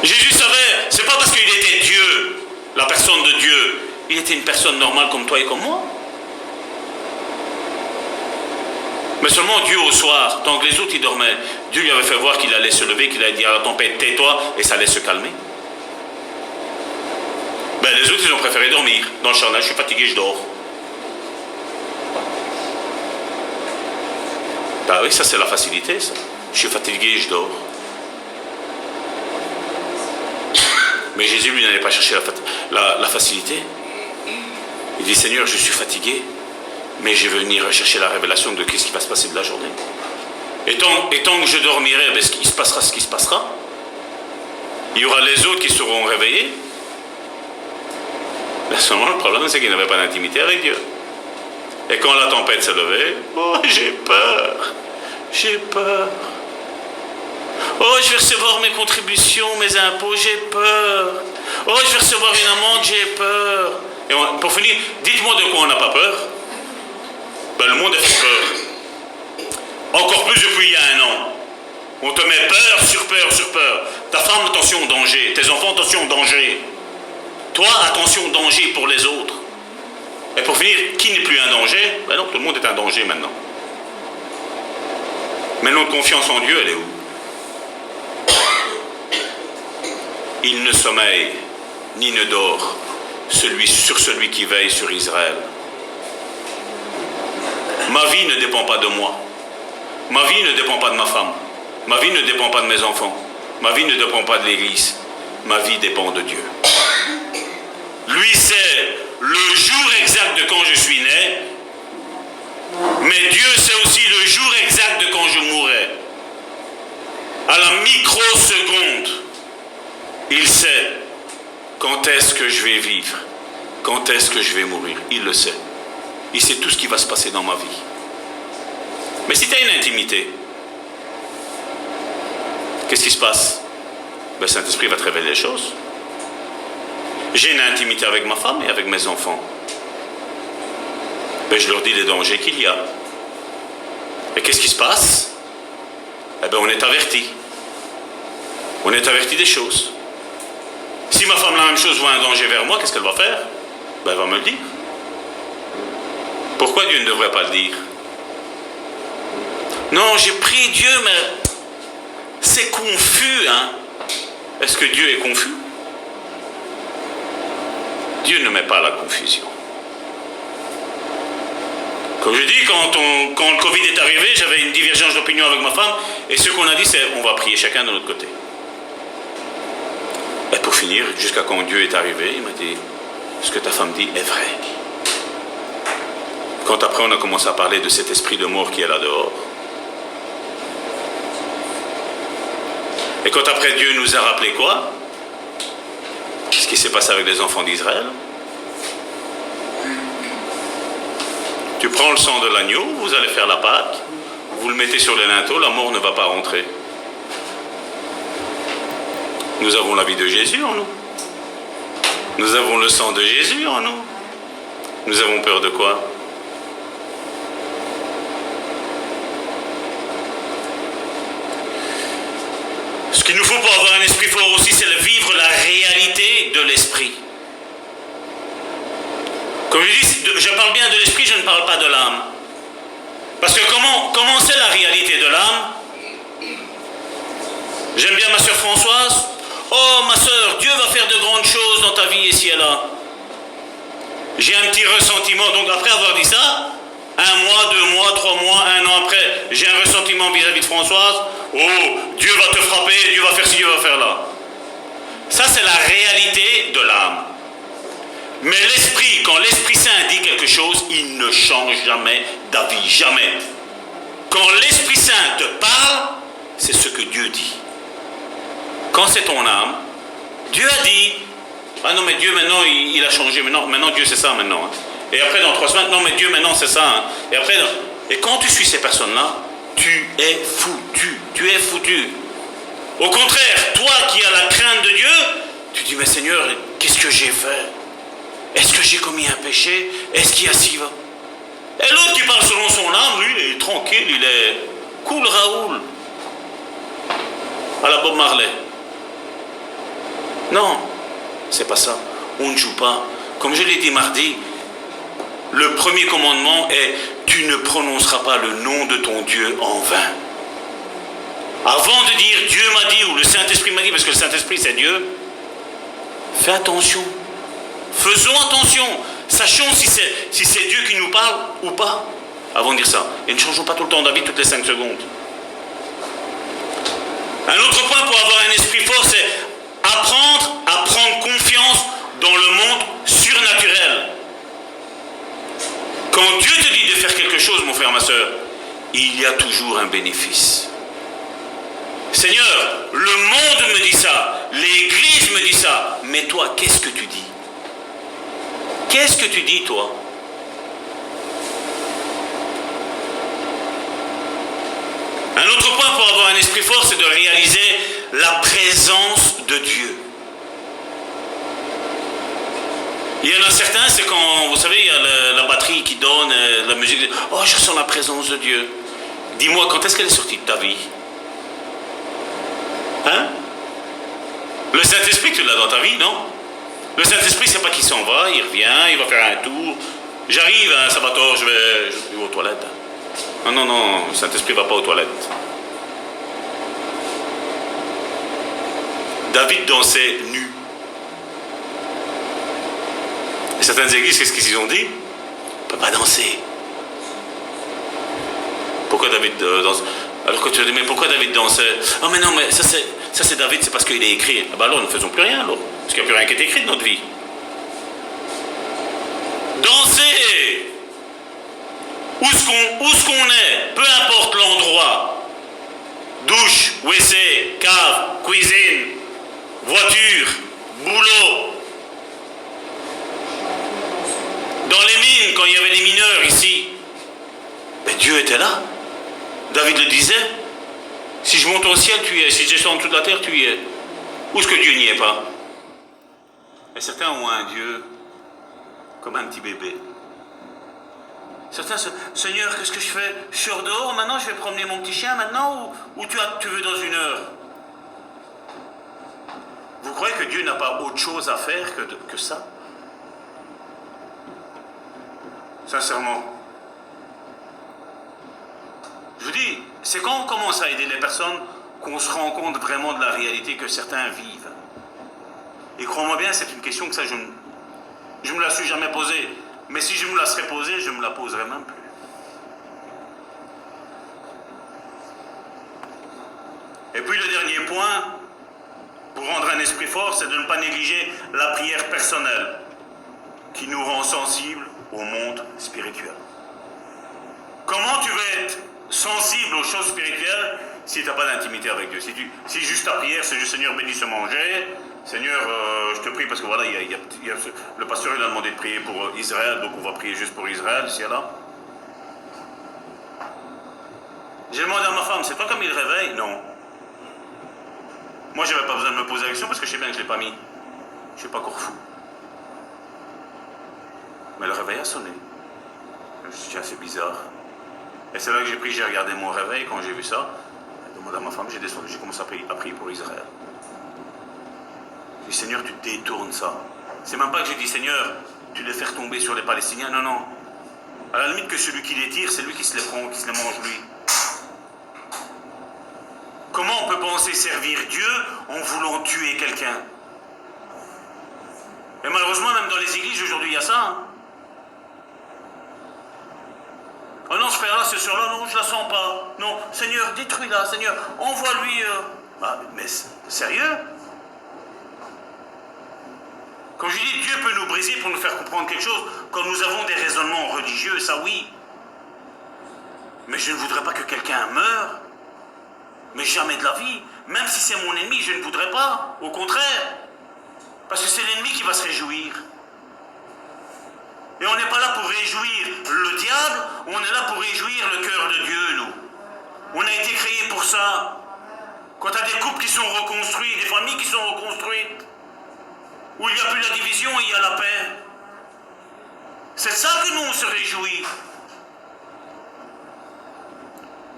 Jésus savait, c'est pas parce qu'il était Dieu, la personne de Dieu, il était une personne normale comme toi et comme moi. Mais seulement Dieu au soir, tant que les autres ils dormaient, Dieu lui avait fait voir qu'il allait se lever, qu'il allait dire à la tempête, tais-toi, et ça allait se calmer. Ben, les autres, ils ont préféré dormir. Dans le charnel, je suis fatigué, je dors. Ben oui, ça c'est la facilité, ça. Je suis fatigué, je dors. Mais Jésus, lui, n'allait pas chercher la facilité. Il dit, Seigneur, je suis fatigué, mais je vais venir chercher la révélation de ce qui va se passer de la journée. Et tant que je dormirai, ben, il se passera ce qui se passera. Il y aura les autres qui seront réveillés. Mais seulement le problème, c'est qu'il n'avait pas d'intimité avec Dieu. Et quand la tempête s'est levée, oh, j'ai peur. J'ai peur. Oh, je vais recevoir mes contributions, mes impôts, j'ai peur. Oh, je vais recevoir une amende, j'ai peur. Et pour finir, dites-moi de quoi on n'a pas peur. Ben, le monde a fait peur. Encore plus depuis il y a un an. On te met peur sur peur sur peur. Ta femme, attention au danger. Tes enfants, attention au danger. Toi, attention au danger pour les autres. Et pour finir, qui n'est plus un danger? Ben non, tout le monde est un danger maintenant. Mais notre confiance en Dieu, elle est où? Il ne sommeille, ni ne dort, sur celui qui veille sur Israël. Ma vie ne dépend pas de moi. Ma vie ne dépend pas de ma femme. Ma vie ne dépend pas de mes enfants. Ma vie ne dépend pas de l'Église. Ma vie dépend de Dieu. Lui sait le jour exact de quand je suis né, mais Dieu sait aussi le jour exact de quand je mourrai. À la microseconde, il sait quand est-ce que je vais vivre, quand est-ce que je vais mourir. Il le sait. Il sait tout ce qui va se passer dans ma vie. Mais si tu as une intimité, qu'est-ce qui se passe? Le Saint-Esprit va te révéler les choses. J'ai une intimité avec ma femme et avec mes enfants. Ben, je leur dis les dangers qu'il y a. Et qu'est-ce qui se passe? Eh bien, on est averti. On est averti des choses. Si ma femme, la même chose, voit un danger vers moi, qu'est-ce qu'elle va faire? Ben, il va me le dire. Pourquoi Dieu ne devrait pas le dire? Non, j'ai prié Dieu, mais c'est confus, hein? Est-ce que Dieu est confus? Dieu ne met pas la confusion. Comme je dis, quand le Covid est arrivé, j'avais une divergence d'opinion avec ma femme, et ce qu'on a dit, c'est on va prier chacun de notre côté. Et pour finir, jusqu'à quand Dieu est arrivé, il m'a dit, ce que ta femme dit est vrai. Quand après on a commencé à parler de cet esprit de mort qui est là dehors. Et quand après Dieu nous a rappelé quoi? Ce qui s'est passé avec les enfants d'Israël. Tu prends le sang de l'agneau, vous allez faire la Pâque, vous le mettez sur les linteaux, la mort ne va pas rentrer. Nous avons la vie de Jésus en nous. Nous avons le sang de Jésus en nous. Nous avons peur de quoi? Ce qu'il nous faut pour avoir un esprit fort aussi, c'est de vivre la réalité de l'esprit. Comme je dis, je parle bien de l'esprit, je ne parle pas de l'âme. Parce que comment c'est la réalité de l'âme? J'aime bien ma sœur Françoise. Oh ma sœur, Dieu va faire de grandes choses dans ta vie ici et là. J'ai un petit ressentiment, donc après avoir dit ça, 1 mois, 2 mois, 3 mois, 1 an après, j'ai un ressentiment vis-à-vis de Françoise. Oh, Dieu va te frapper, Dieu va faire ci, Dieu va faire là. Ça, c'est la réalité de l'âme. Mais l'esprit, quand l'Esprit Saint dit quelque chose, il ne change jamais d'avis, jamais. Quand l'Esprit Saint te parle, c'est ce que Dieu dit. Quand c'est ton âme, Dieu a dit, ah non mais Dieu maintenant il a changé, maintenant Dieu c'est ça maintenant. Hein. Et après dans 3 semaines, non mais Dieu maintenant c'est ça. Hein. Et après, et quand tu suis ces personnes-là, tu es foutu. Au contraire, toi qui as la crainte de Dieu, tu dis mais Seigneur, qu'est-ce que j'ai fait? Est-ce que j'ai commis un péché? Est-ce qu'il y a si va? Et l'autre qui parle selon son âme, lui, il est tranquille, il est cool Raoul. À la Bob Marley. Non, c'est pas ça. On ne joue pas. Comme je l'ai dit mardi, le premier commandement est « Tu ne prononceras pas le nom de ton Dieu en vain ». Avant de dire « Dieu m'a dit » ou « Le Saint-Esprit m'a dit », parce que le Saint-Esprit c'est Dieu, fais attention. Faisons attention. Sachons si c'est Dieu qui nous parle ou pas, avant de dire ça. Et ne changeons pas tout le temps d'avis toutes les 5 secondes. Un autre point pour avoir un esprit fort, c'est apprendre à prendre confiance dans le monde surnaturel. Quand Dieu te dit de faire quelque chose, mon frère, ma soeur, il y a toujours un bénéfice. Seigneur, le monde me dit ça, l'Église me dit ça, mais toi, qu'est-ce que tu dis? Qu'est-ce que tu dis, toi? Un autre point pour avoir un esprit fort, c'est de réaliser la présence de Dieu. Il y en a certains, c'est quand, vous savez, il y a la batterie qui donne, la musique, oh, je sens la présence de Dieu. Dis-moi, quand est-ce qu'elle est sortie de ta vie? Hein? Le Saint-Esprit, tu l'as dans ta vie, non? Le Saint-Esprit, c'est pas qu'il s'en va, il revient, il va faire un tour. J'arrive, hein, Salvatore, je vais aux toilettes. Non, le Saint-Esprit ne va pas aux toilettes. David dansait nu. Et certaines églises, qu'est-ce qu'ils ont dit? On ne peut pas danser. Pourquoi David danse? Alors que tu as dit, mais pourquoi David dansait? Oh mais non, mais ça c'est David, c'est parce qu'il est écrit. Ah bah alors, nous ne faisons plus rien alors. Parce qu'il n'y a plus rien qui est écrit de notre vie. Danser! Où ce qu'on est, peu importe l'endroit. Douche, WC, cave, cuisine, voiture, boulot. Dans les mines, quand il y avait des mineurs ici, ben Dieu était là. David le disait. Si je monte au ciel, tu y es. Si je descends en dessous de la terre, tu y es. Où est-ce que Dieu n'y est pas? Et certains ont un Dieu comme un petit bébé. Certains se Seigneur, qu'est-ce que je fais? Je sors dehors, maintenant je vais promener mon petit chien maintenant ou tu veux dans 1 heure? Vous croyez que Dieu n'a pas autre chose à faire que ça? Sincèrement. Je vous dis, c'est quand on commence à aider les personnes qu'on se rend compte vraiment de la réalité que certains vivent. Et crois-moi bien, c'est une question que ça, je me la suis jamais posée. Mais si je me la serais posée, je me la poserais même plus. Et puis le dernier point, pour rendre un esprit fort, c'est de ne pas négliger la prière personnelle, qui nous rend sensibles au monde spirituel. Comment tu veux être sensible aux choses spirituelles si tu n'as pas d'intimité avec Dieu? Si juste ta prière, c'est juste Seigneur bénis ce manger, Seigneur je te prie parce que voilà, le pasteur il a demandé de prier pour Israël, donc on va prier juste pour Israël, ici et là. J'ai demandé à ma femme, c'est toi qui as mis le réveil? Non. Moi, je n'avais pas besoin de me poser la question parce que je sais bien que je ne l'ai pas mis. Je ne suis pas encore fou. Mais le réveil a sonné. Je me suis dit, c'est bizarre. Et c'est là que j'ai regardé mon réveil quand j'ai vu ça. J'ai demandé à ma femme, j'ai commencé à prier pour Israël. J'ai dit, Seigneur, tu détournes ça. C'est même pas que j'ai dit, Seigneur, tu les fais retomber sur les Palestiniens. Non, non. À la limite que celui qui les tire, c'est lui qui se les prend, qui se les mange lui. Comment on peut penser servir Dieu en voulant tuer quelqu'un? Et malheureusement, même dans les églises, aujourd'hui, il y a ça. Hein. Oh non, ce frère-là, ce soir-là, non, je la sens pas. Non, Seigneur, détruis-la, Seigneur, envoie-lui... Ah, mais sérieux? Quand je dis Dieu peut nous briser pour nous faire comprendre quelque chose, quand nous avons des raisonnements religieux, ça oui. Mais je ne voudrais pas que quelqu'un meure. Mais jamais de la vie. Même si c'est mon ennemi, je ne voudrais pas. Au contraire. Parce que c'est l'ennemi qui va se réjouir. Et on n'est pas là pour réjouir le diable, on est là pour réjouir le cœur de Dieu, nous. On a été créés pour ça. Quand tu as des couples qui sont reconstruits, des familles qui sont reconstruites, où il n'y a plus la division, il y a la paix. C'est ça que nous, on se réjouit.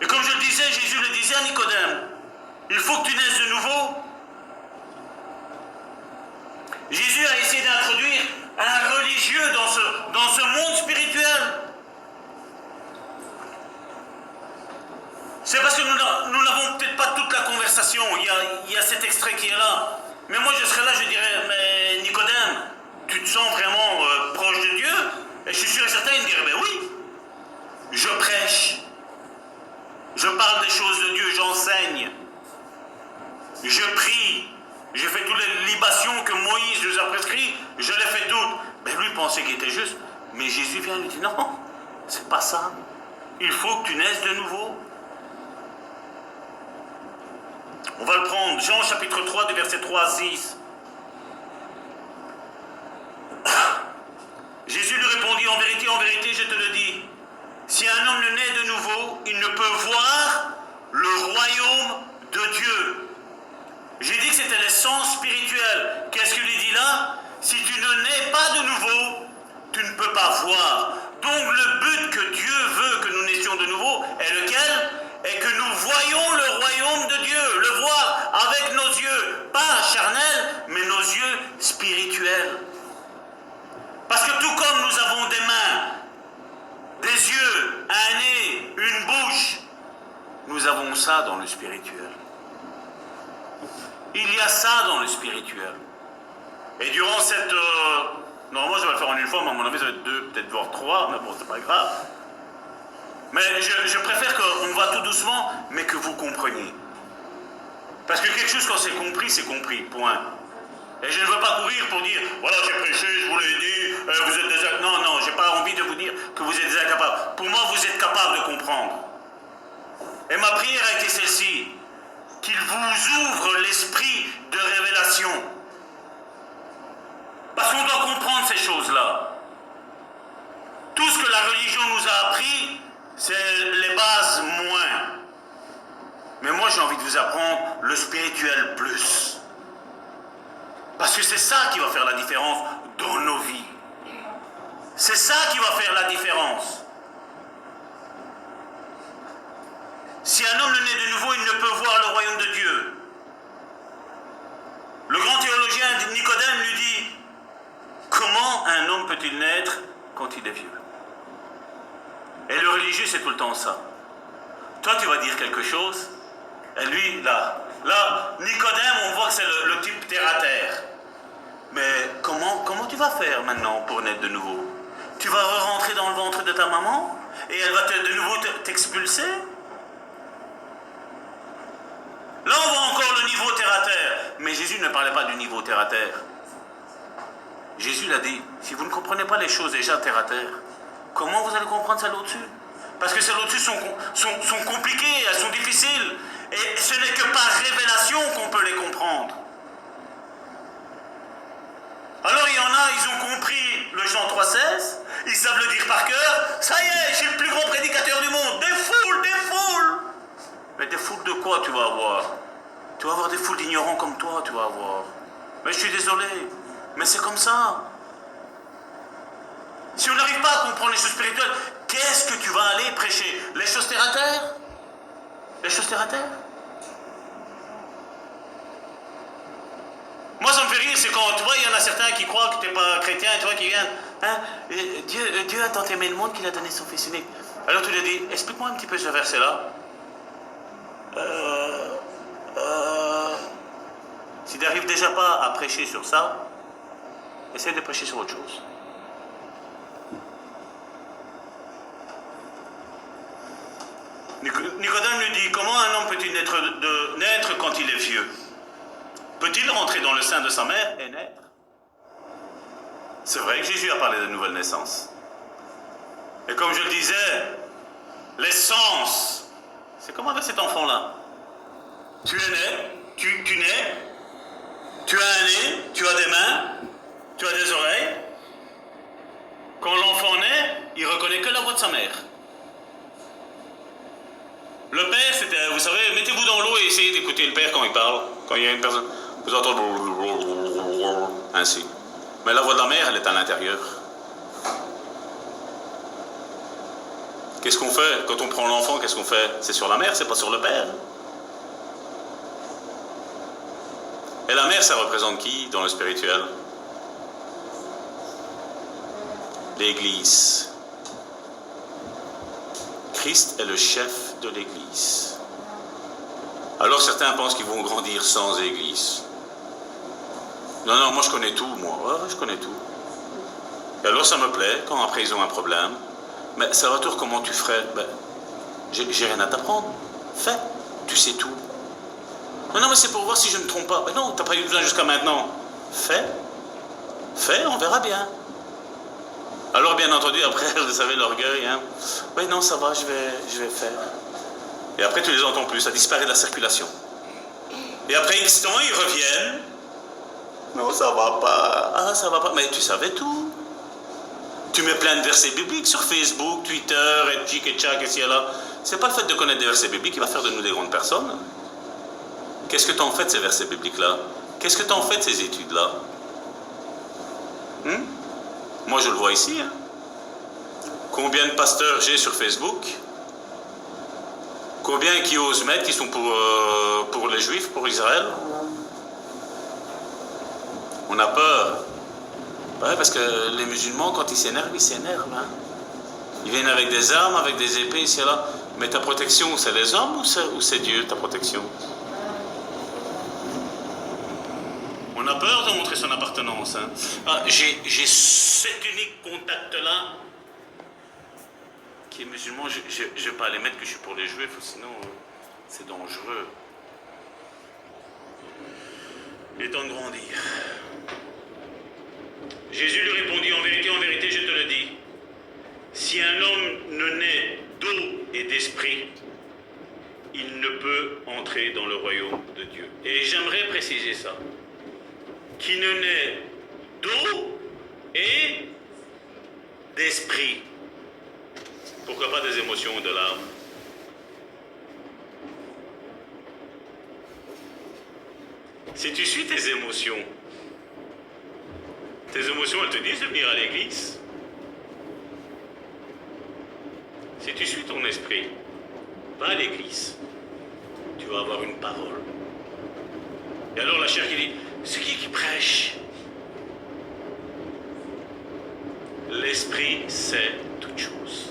Et comme je le disais, Jésus le disait à Nicodème, il faut que tu naisses de nouveau. Jésus a essayé d'introduire un religieux dans ce monde spirituel. C'est parce que nous n'avons peut-être pas toute la conversation. Il y a cet extrait qui est là. Mais moi, je serais là, je dirais, mais Nicodème, tu te sens vraiment proche de Dieu? Et je suis sûr et certain, il me dirait, ben oui, je prêche. Je parle des choses de Dieu, j'enseigne. Je prie. J'ai fait toutes les libations que Moïse nous a prescrites. Je les fais toutes. Mais lui pensait qu'il était juste. Mais Jésus vient lui dire, non, c'est pas ça. Il faut que tu naisses de nouveau. On va le prendre. Jean chapitre 3, du verset 3 à 6. Jésus lui répondit, en vérité, je te le dis. Si un homme ne naît de nouveau, il ne peut voir le royaume de Dieu. J'ai dit que c'était l'essence spirituelle. Qu'est-ce qu'il lui dit là? Si tu ne nais pas de nouveau, tu ne peux pas voir. Donc le but que Dieu veut que nous naissions de nouveau est lequel? Est que nous voyons le royaume de Dieu, le voir avec nos yeux, pas charnels, mais nos yeux spirituels. Parce que tout comme nous avons des mains, des yeux, un nez, une bouche, nous avons ça dans le spirituel. Il y a ça dans le spirituel. Et durant cette... normalement, je vais le faire en une fois, mais à mon avis, ça va être deux, peut-être voire trois, mais bon, c'est pas grave. Mais je préfère qu'on va tout doucement, mais que vous compreniez. Parce que quelque chose, quand c'est compris, point. Et je ne veux pas courir pour dire, voilà, j'ai prêché, je vous l'ai dit, vous êtes des... Non, non, j'ai pas envie de vous dire que vous êtes des incapables. Pour moi, vous êtes capables de comprendre. Et ma prière a été celle-ci. Qu'il vous ouvre l'esprit de révélation. Parce qu'on doit comprendre ces choses-là. Tout ce que la religion nous a appris, c'est les bases moins. Mais moi, j'ai envie de vous apprendre le spirituel plus. Parce que c'est ça qui va faire la différence dans nos vies. C'est ça qui va faire la différence. Si un homme ne naît de nouveau, il ne peut voir le royaume de Dieu. Le grand théologien Nicodème lui dit, comment un homme peut-il naître quand il est vieux? religieux, c'est tout le temps ça. Toi, tu vas dire quelque chose, et lui, là, Nicodème, on voit que c'est le type terre à terre. Mais comment tu vas faire maintenant pour naître de nouveau? Tu vas rentrer dans le ventre de ta maman et elle va de nouveau t'expulser? Là, on voit encore le niveau terre à terre. Mais Jésus ne parlait pas du niveau terre à terre. Jésus l'a dit, si vous ne comprenez pas les choses déjà terre à terre, comment vous allez comprendre celles au-dessus? Parce que celles au-dessus sont compliquées, elles sont difficiles. Et ce n'est que par révélation qu'on peut les comprendre. Alors il y en a, ils ont compris le Jean 3,16, ils savent le dire par cœur, ça y est, j'ai le plus grand prédicateur du monde, des foules, des foules. Mais des foules de quoi tu vas avoir? Tu vas avoir des foules d'ignorants comme toi, tu vas avoir. Mais je suis désolé, mais c'est comme ça. Si on n'arrive pas à comprendre les choses spirituelles, qu'est-ce que tu vas aller prêcher? Les choses terre à terre? Les choses terre à terre? Moi, ça me fait rire, c'est quand, tu vois, il y en a certains qui croient que tu n'es pas chrétien, tu vois, qui viennent, hein, Dieu a tant aimé le monde qu'il a donné son Fils unique. Alors tu lui dis, explique-moi un petit peu ce verset-là. Si tu n'arrives déjà pas à prêcher sur ça, essaie de prêcher sur autre chose. Nicodème lui dit, comment un homme peut-il naître quand il est vieux? Peut-il rentrer dans le sein de sa mère et naître? C'est vrai que Jésus a parlé de nouvelle naissance. Et comme je le disais, l'essence, c'est comme avec cet enfant-là. Tu es né, tu nais, tu as un nez, tu as des mains, tu as des oreilles. Quand l'enfant naît, il reconnaît que la voix de sa mère. Le père, c'était, vous savez, mettez-vous dans l'eau et essayez d'écouter le père quand il parle. Quand il y a une personne, vous entendez ainsi. Mais la voix de la mère, elle est à l'intérieur. Qu'est-ce qu'on fait? Quand on prend l'enfant, qu'est-ce qu'on fait? C'est sur la mère, c'est pas sur le père. Et la mère, ça représente qui dans le spirituel? L'Église. Christ est le chef de l'Église. Alors certains pensent qu'ils vont grandir sans Église. Non, moi je connais tout, moi. Ouais, je connais tout. Et alors ça me plaît, quand après ils ont un problème. Mais Salvatore, comment tu ferais? Ben, j'ai rien à t'apprendre. Fais, tu sais tout. Non, mais c'est pour voir si je ne me trompe pas. Mais non, t'as pas eu besoin jusqu'à maintenant. Fais, on verra bien. Alors bien entendu, après, vous savez, l'orgueil, hein. Oui, non, ça va, je vais faire. Et après, tu les entends plus, ça disparaît de la circulation. Et après X temps, ils reviennent. Non, ça va pas. Ah, ça va pas. Mais tu savais tout. Tu mets plein de versets bibliques sur Facebook, Twitter, et tchic et tchac, et ci et là. C'est pas le fait de connaître des versets bibliques qui va faire de nous des grandes personnes. Qu'est-ce que t'en fais de ces versets bibliques-là? Qu'est-ce que t'en fais de ces études-là? Moi, je le vois ici. Hein. Combien de pasteurs j'ai sur Facebook? Combien qui osent mettre, qui sont pour les Juifs, pour Israël? On a peur. Ouais, parce que les musulmans, quand ils s'énervent, hein. Ils viennent avec des armes, avec des épées, ici et là. Mais ta protection, c'est les hommes ou c'est Dieu, ta protection? On a peur de montrer son appartenance. Hein. Ah, j'ai cet unique contact-là qui est musulman. Je ne vais pas aller mettre que je suis pour les Juifs, sinon c'est dangereux. Il est temps de grandir. Jésus lui répondit, en vérité, je te le dis, si un homme ne naît d'eau et d'esprit, il ne peut entrer dans le royaume de Dieu. Et j'aimerais préciser ça. Qui ne naît d'eau et d'esprit. Pourquoi pas des émotions ou de larmes? Si tu suis tes émotions, elles te disent de venir à l'église. Si tu suis ton esprit, va à l'église, tu vas avoir une parole. Et alors la chair qui dit, c'est qui prêche? L'esprit sait toutes choses.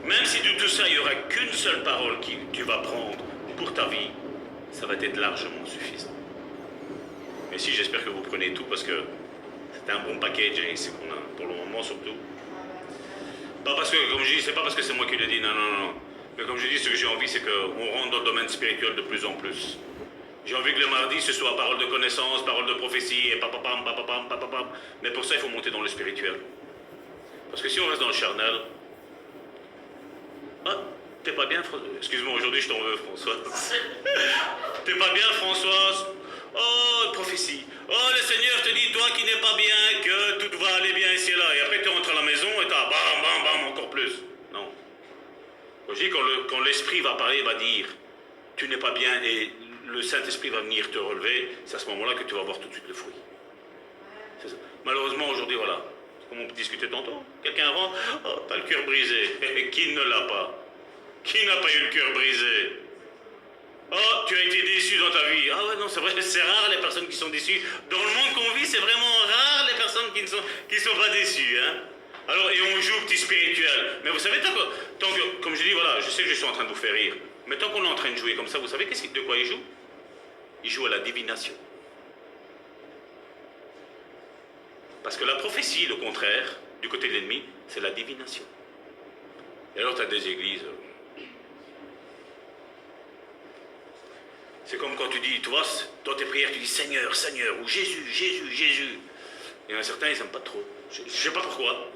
Même si de tout ça, il n'y aura qu'une seule parole que tu vas prendre pour ta vie, ça va être largement suffisant. Mais si, j'espère que vous prenez tout parce que c'est un bon package ici qu'on a, pour le moment surtout. Pas parce que, comme je dis, c'est pas parce que c'est moi qui le dis, non, non, non. Mais comme je dis, ce que j'ai envie, c'est qu'on rentre dans le domaine spirituel de plus en plus. J'ai envie que le mardi, ce soit parole de connaissance, parole de prophétie, et papapam, papapam, papapam. Mais pour ça, il faut monter dans le spirituel. Parce que si on reste dans le charnel... Ah, t'es pas bien, François? Excuse-moi, aujourd'hui, je t'en veux, François. T'es pas bien, Françoise? Oh, prophétie. Oh, le Seigneur te dit, toi qui n'es pas bien, que tout va aller bien ici et là. Et après, tu rentres à la maison et t'as bam, bam, bam, encore plus. Non. Je dis, quand l'Esprit va parler, il va dire, tu n'es pas bien et le Saint-Esprit va venir te relever, c'est à ce moment-là que tu vas voir tout de suite le fruit. C'est ça. Malheureusement, aujourd'hui, voilà. Comme on discutait tantôt, quelqu'un rentre, oh, t'as le cœur brisé. Qui ne l'a pas? Qui n'a pas eu le cœur brisé? Oh, tu as été déçu dans ta vie. Ah ouais, non, c'est vrai, c'est rare les personnes qui sont déçues. Dans le monde qu'on vit, c'est vraiment rare les personnes qui ne sont pas déçues. Hein? Alors, et on joue au petit spirituel. Mais vous savez, tant que, comme je dis, voilà, je sais que je suis en train de vous faire rire. Mais tant qu'on est en train de jouer comme ça, vous savez de quoi il joue? Il joue à la divination. Parce que la prophétie, le contraire, du côté de l'ennemi, c'est la divination. Et alors, tu as des églises... C'est comme quand tu dis, tu vois, dans tes prières, tu dis Seigneur, Seigneur, ou Jésus, Jésus, Jésus. Il y en a certains, ils n'aiment pas trop. Je ne sais pas pourquoi.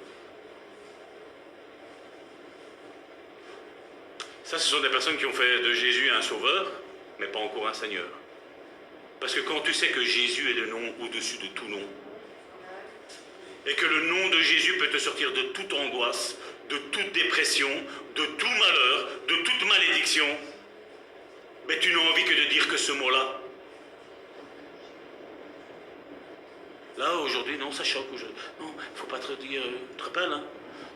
Ça, ce sont des personnes qui ont fait de Jésus un sauveur, mais pas encore un Seigneur. Parce que quand tu sais que Jésus est le nom au-dessus de tout nom, et que le nom de Jésus peut te sortir de toute angoisse, de toute dépression, de tout malheur, de toute malédiction, mais tu n'as envie que de dire que ce mot-là. Là, aujourd'hui, non, ça choque. Non, il ne faut pas te dire, tu te rappelles, hein?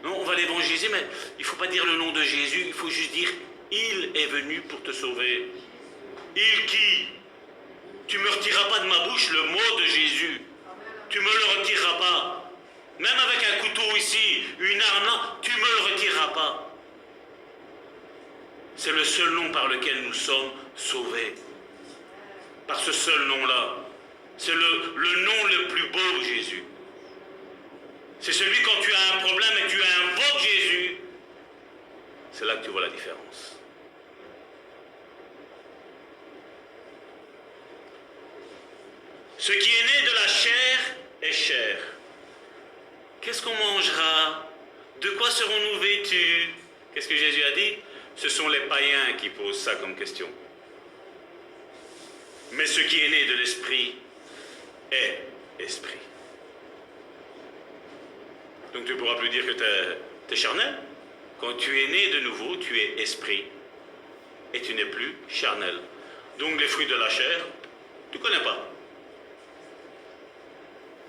Non, on va l'évangéliser, mais il ne faut pas dire le nom de Jésus, il faut juste dire, il est venu pour te sauver. Il qui? Tu ne me retireras pas de ma bouche le mot de Jésus. Tu ne me le retireras pas. Même avec un couteau ici, une arme là, tu ne me le retireras pas. C'est le seul nom par lequel nous sommes sauvés. Par ce seul nom-là. C'est le nom le plus beau, Jésus. C'est celui quand tu as un problème et tu invoques Jésus, c'est là que tu vois la différence. Ce qui est né de la chair est chair. Qu'est-ce qu'on mangera? De quoi serons-nous vêtus? Qu'est-ce que Jésus a dit? Ce sont les païens qui posent ça comme question. Mais ce qui est né de l'esprit est esprit. Donc tu ne pourras plus dire que tu es charnel. Quand tu es né de nouveau, tu es esprit. Et tu n'es plus charnel. Donc les fruits de la chair, tu ne connais pas.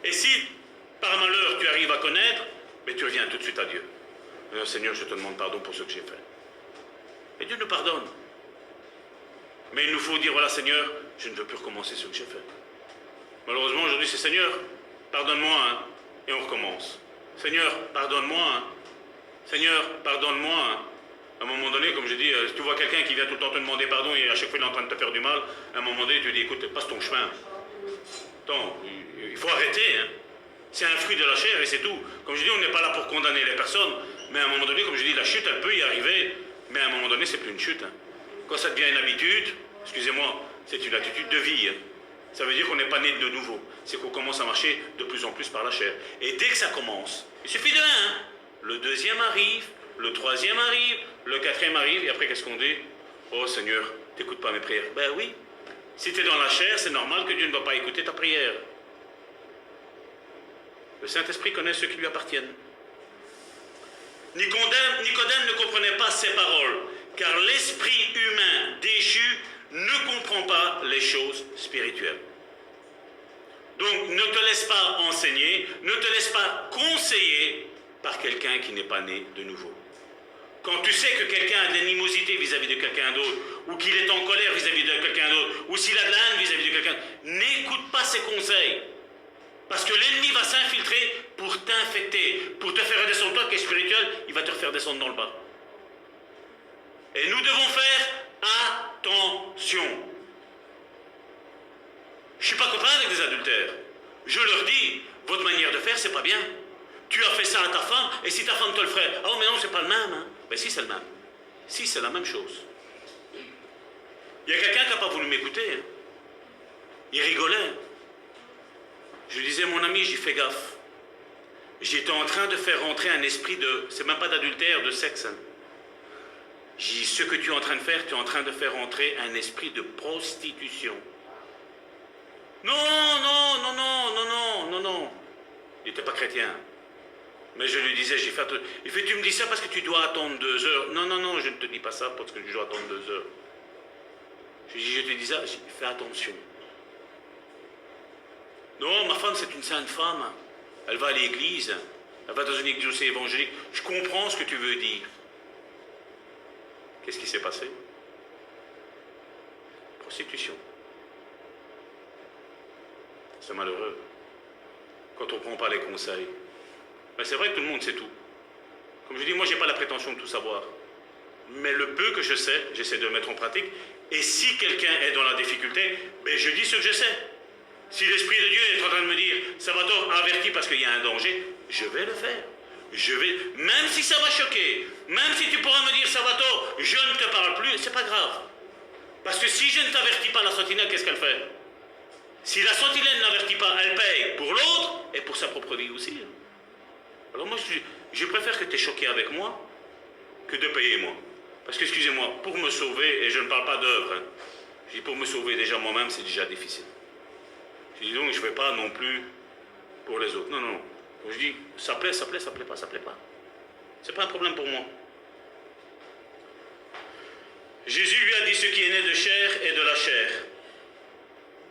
Et si, par malheur, tu arrives à connaître, mais tu reviens tout de suite à Dieu. Seigneur, je te demande pardon pour ce que j'ai fait. Et Dieu nous pardonne. Mais il nous faut dire, voilà Seigneur, je ne veux plus recommencer ce que j'ai fait. Malheureusement, aujourd'hui, c'est Seigneur, pardonne-moi, hein, et on recommence. Seigneur, pardonne-moi, hein. Seigneur, pardonne-moi. Hein. À un moment donné, comme je dis, si tu vois quelqu'un qui vient tout le temps te demander pardon et à chaque fois il est en train de te faire du mal, à un moment donné, tu dis, écoute, passe ton chemin. Attends, il faut arrêter, hein. C'est un fruit de la chair et c'est tout. Comme je dis, on n'est pas là pour condamner les personnes, mais à un moment donné, comme je dis, la chute, elle peut y arriver, mais à un moment donné, c'est plus une chute. Hein. Quand ça devient une habitude, excusez-moi, c'est une attitude de vie. Hein. Ça veut dire qu'on n'est pas né de nouveau. C'est qu'on commence à marcher de plus en plus par la chair. Et dès que ça commence, il suffit de un. Hein. Le deuxième arrive, le troisième arrive, le quatrième arrive, et après, qu'est-ce qu'on dit? Oh Seigneur, t'écoutes pas mes prières. Ben oui. Si tu es dans la chair, c'est normal que Dieu ne va pas écouter ta prière. Le Saint-Esprit connaît ceux qui lui appartiennent. Nicodème ne comprenait pas ces paroles, car l'esprit humain déchu ne comprend pas les choses spirituelles. Donc ne te laisse pas enseigner, ne te laisse pas conseiller par quelqu'un qui n'est pas né de nouveau. Quand tu sais que quelqu'un a de l'animosité vis-à-vis de quelqu'un d'autre, ou qu'il est en colère vis-à-vis de quelqu'un d'autre, ou s'il a de la haine vis-à-vis de quelqu'un, n'écoute pas ses conseils. Parce que l'ennemi va s'infiltrer pour t'infecter, pour te faire redescendre. Toi qui es spirituel, il va te faire descendre dans le bas. Et nous devons faire attention. Je ne suis pas copain avec des adultères. Je leur dis, votre manière de faire, c'est pas bien. Tu as fait ça à ta femme, et si ta femme te le ferait, oh mais non, c'est pas le même. Hein. Ben si, c'est le même. Si, c'est la même chose. Il y a quelqu'un qui n'a pas voulu m'écouter. Hein. Il rigolait. Je lui disais, mon ami, j'y fais gaffe. J'étais en train de faire rentrer un esprit de... C'est même pas d'adultère, de sexe. Hein. J'ai dit, ce que tu es en train de faire, tu es en train de faire rentrer un esprit de prostitution. Non, non, non, non, non, non, non, non. Il n'était pas chrétien. Mais je lui disais, j'ai fait... Il fait, tu me dis ça parce que tu dois attendre 2 heures. Non, non, non, je ne te dis pas ça parce que tu dois attendre 2 heures. Je lui dis, je te dis ça, fais attention. Non, ma femme, c'est une sainte femme. Elle va à l'église. Elle va dans une église aussi évangélique. Je comprends ce que tu veux dire. Qu'est-ce qui s'est passé? Prostitution. C'est malheureux. Quand on ne prend pas les conseils. Mais c'est vrai que tout le monde sait tout. Comme je dis, moi, je n'ai pas la prétention de tout savoir. Mais le peu que je sais, j'essaie de le mettre en pratique. Et si quelqu'un est dans la difficulté, ben je dis ce que je sais. Si l'Esprit de Dieu est en train de me dire, Salvatore, averti parce qu'il y a un danger, je vais le faire. Je vais, même si ça va choquer, même si tu pourras me dire, Salvatore, je ne te parle plus, c'est pas grave. Parce que si je ne t'avertis pas, la sentinelle, qu'est-ce qu'elle fait? Si la sentinelle n'avertit pas, elle paye pour l'autre et pour sa propre vie aussi. Alors moi, je préfère que tu es choqué avec moi que de payer moi. Parce que, excusez-moi, pour me sauver, et je ne parle pas d'œuvre, hein, je dis pour me sauver déjà moi-même, c'est déjà difficile. Je dis donc, je ne vais pas non plus pour les autres. Non, non, non. Donc je dis, ça plaît, ça plaît, ça plaît pas, ça plaît pas. C'est pas un problème pour moi. Jésus lui a dit, ce qui est né de chair est de la chair.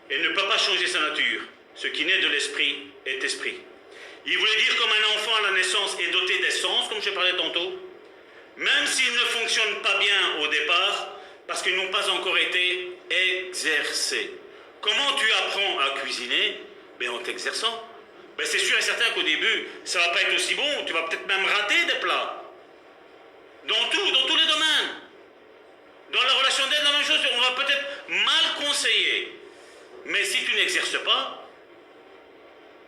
Et ne peut pas changer sa nature. Ce qui naît de l'esprit est esprit. Il voulait dire comme un enfant à la naissance est doté des sens, comme je parlais tantôt, même s'ils ne fonctionnent pas bien au départ, parce qu'ils n'ont pas encore été exercés. Comment tu apprends à cuisiner? Ben en t'exerçant. Ben c'est sûr et certain qu'au début, ça ne va pas être aussi bon, tu vas peut-être même rater des plats. Dans tous les domaines. Dans la relation d'aide, la même chose, on va peut-être mal conseiller. Mais si tu n'exerces pas,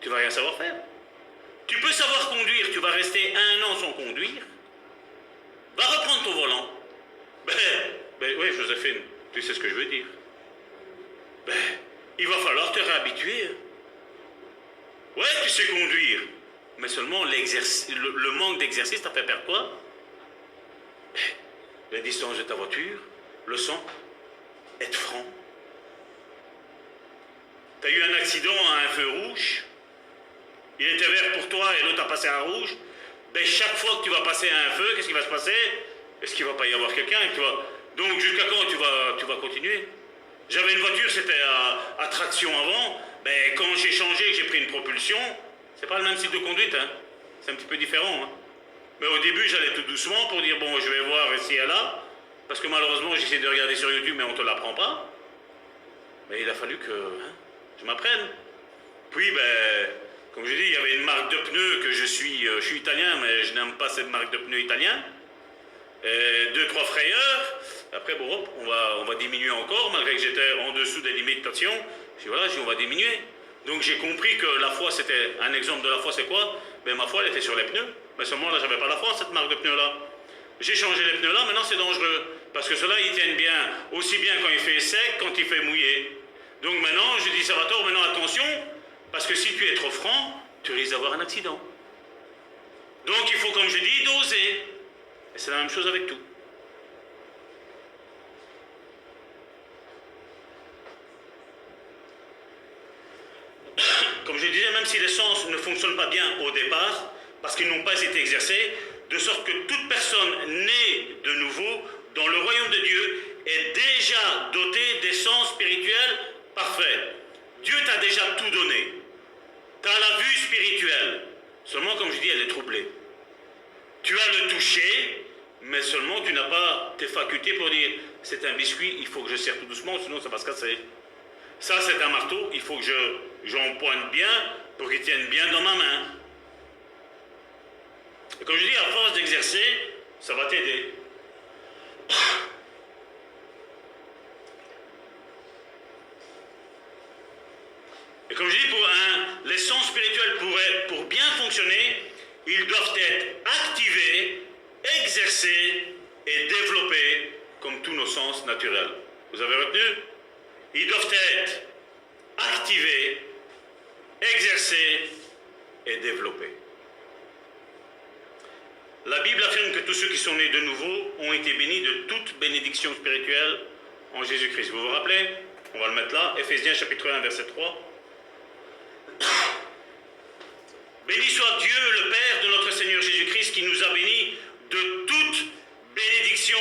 tu ne vas rien savoir faire. Tu peux savoir conduire, tu vas rester 1 an sans conduire. Va reprendre ton volant. Ben oui, Joséphine, tu sais ce que je veux dire. Ben, il va falloir te réhabituer. Ouais, tu sais conduire. Mais seulement le manque d'exercice t'a fait perdre quoi? La distance de ta voiture, le sang, être franc. Tu as eu un accident à un feu rouge, il était vert pour toi et l'autre a passé à rouge. Ben chaque fois que tu vas passer à un feu, qu'est-ce qui va se passer? Est-ce qu'il ne va pas y avoir quelqu'un? Donc jusqu'à quand tu vas continuer? J'avais une voiture, c'était à traction avant. Ben, quand j'ai changé, j'ai pris une propulsion. C'est pas le même type de conduite, hein. C'est un petit peu différent. Hein. Mais au début, j'allais tout doucement pour dire, bon, je vais voir ici et là. Parce que malheureusement, j'essaie de regarder sur YouTube, mais on ne te l'apprend pas. Mais il a fallu que je m'apprenne. Puis, ben, comme je dis, il y avait une marque de pneus que je suis italien, mais je n'aime pas cette marque de pneus italien. 2-3 frayeurs. Après, bon, hop, on va diminuer encore, malgré que j'étais en dessous des limitations. Je dis, voilà, on va diminuer. Donc j'ai compris que la foi, c'était un exemple de la foi, c'est quoi? Ben, ma foi, elle était sur les pneus. Mais seulement là, j'avais pas la foi, cette marque de pneus-là. J'ai changé les pneus là, maintenant c'est dangereux. Parce que ceux-là, ils tiennent bien, aussi bien quand il fait sec, quand il fait mouillé. Donc maintenant, je dis, Salvatore, maintenant attention, parce que si tu es trop franc, tu risques d'avoir un accident. Donc il faut, comme je dis, doser. Et c'est la même chose avec tout. Comme je disais, même si les sens ne fonctionnent pas bien au départ, parce qu'ils n'ont pas été exercés, de sorte que toute personne née de nouveau dans le royaume de Dieu est déjà dotée des sens spirituels parfaits. Dieu t'a déjà tout donné. Tu as la vue spirituelle. Seulement, comme je dis, elle est troublée. Tu as le toucher, mais seulement tu n'as pas tes facultés pour dire c'est un biscuit, il faut que je serre tout doucement, sinon ça va se casser. Ça, c'est un marteau, il faut que j'empoigne bien pour qu'il tienne bien dans ma main. Et comme je dis, à force d'exercer, ça va t'aider. sens spirituels, pour bien fonctionner, ils doivent être activés, exercés et développés comme tous nos sens naturels. Vous avez retenu? Ils doivent être activés, exercés et développés. La Bible affirme que tous ceux qui sont nés de nouveau ont été bénis de toute bénédiction spirituelle en Jésus-Christ. Vous vous rappelez? On va le mettre là, Éphésiens chapitre 1, verset 3. Béni soit Dieu, le Père de notre Seigneur Jésus-Christ, qui nous a bénis de toute bénédiction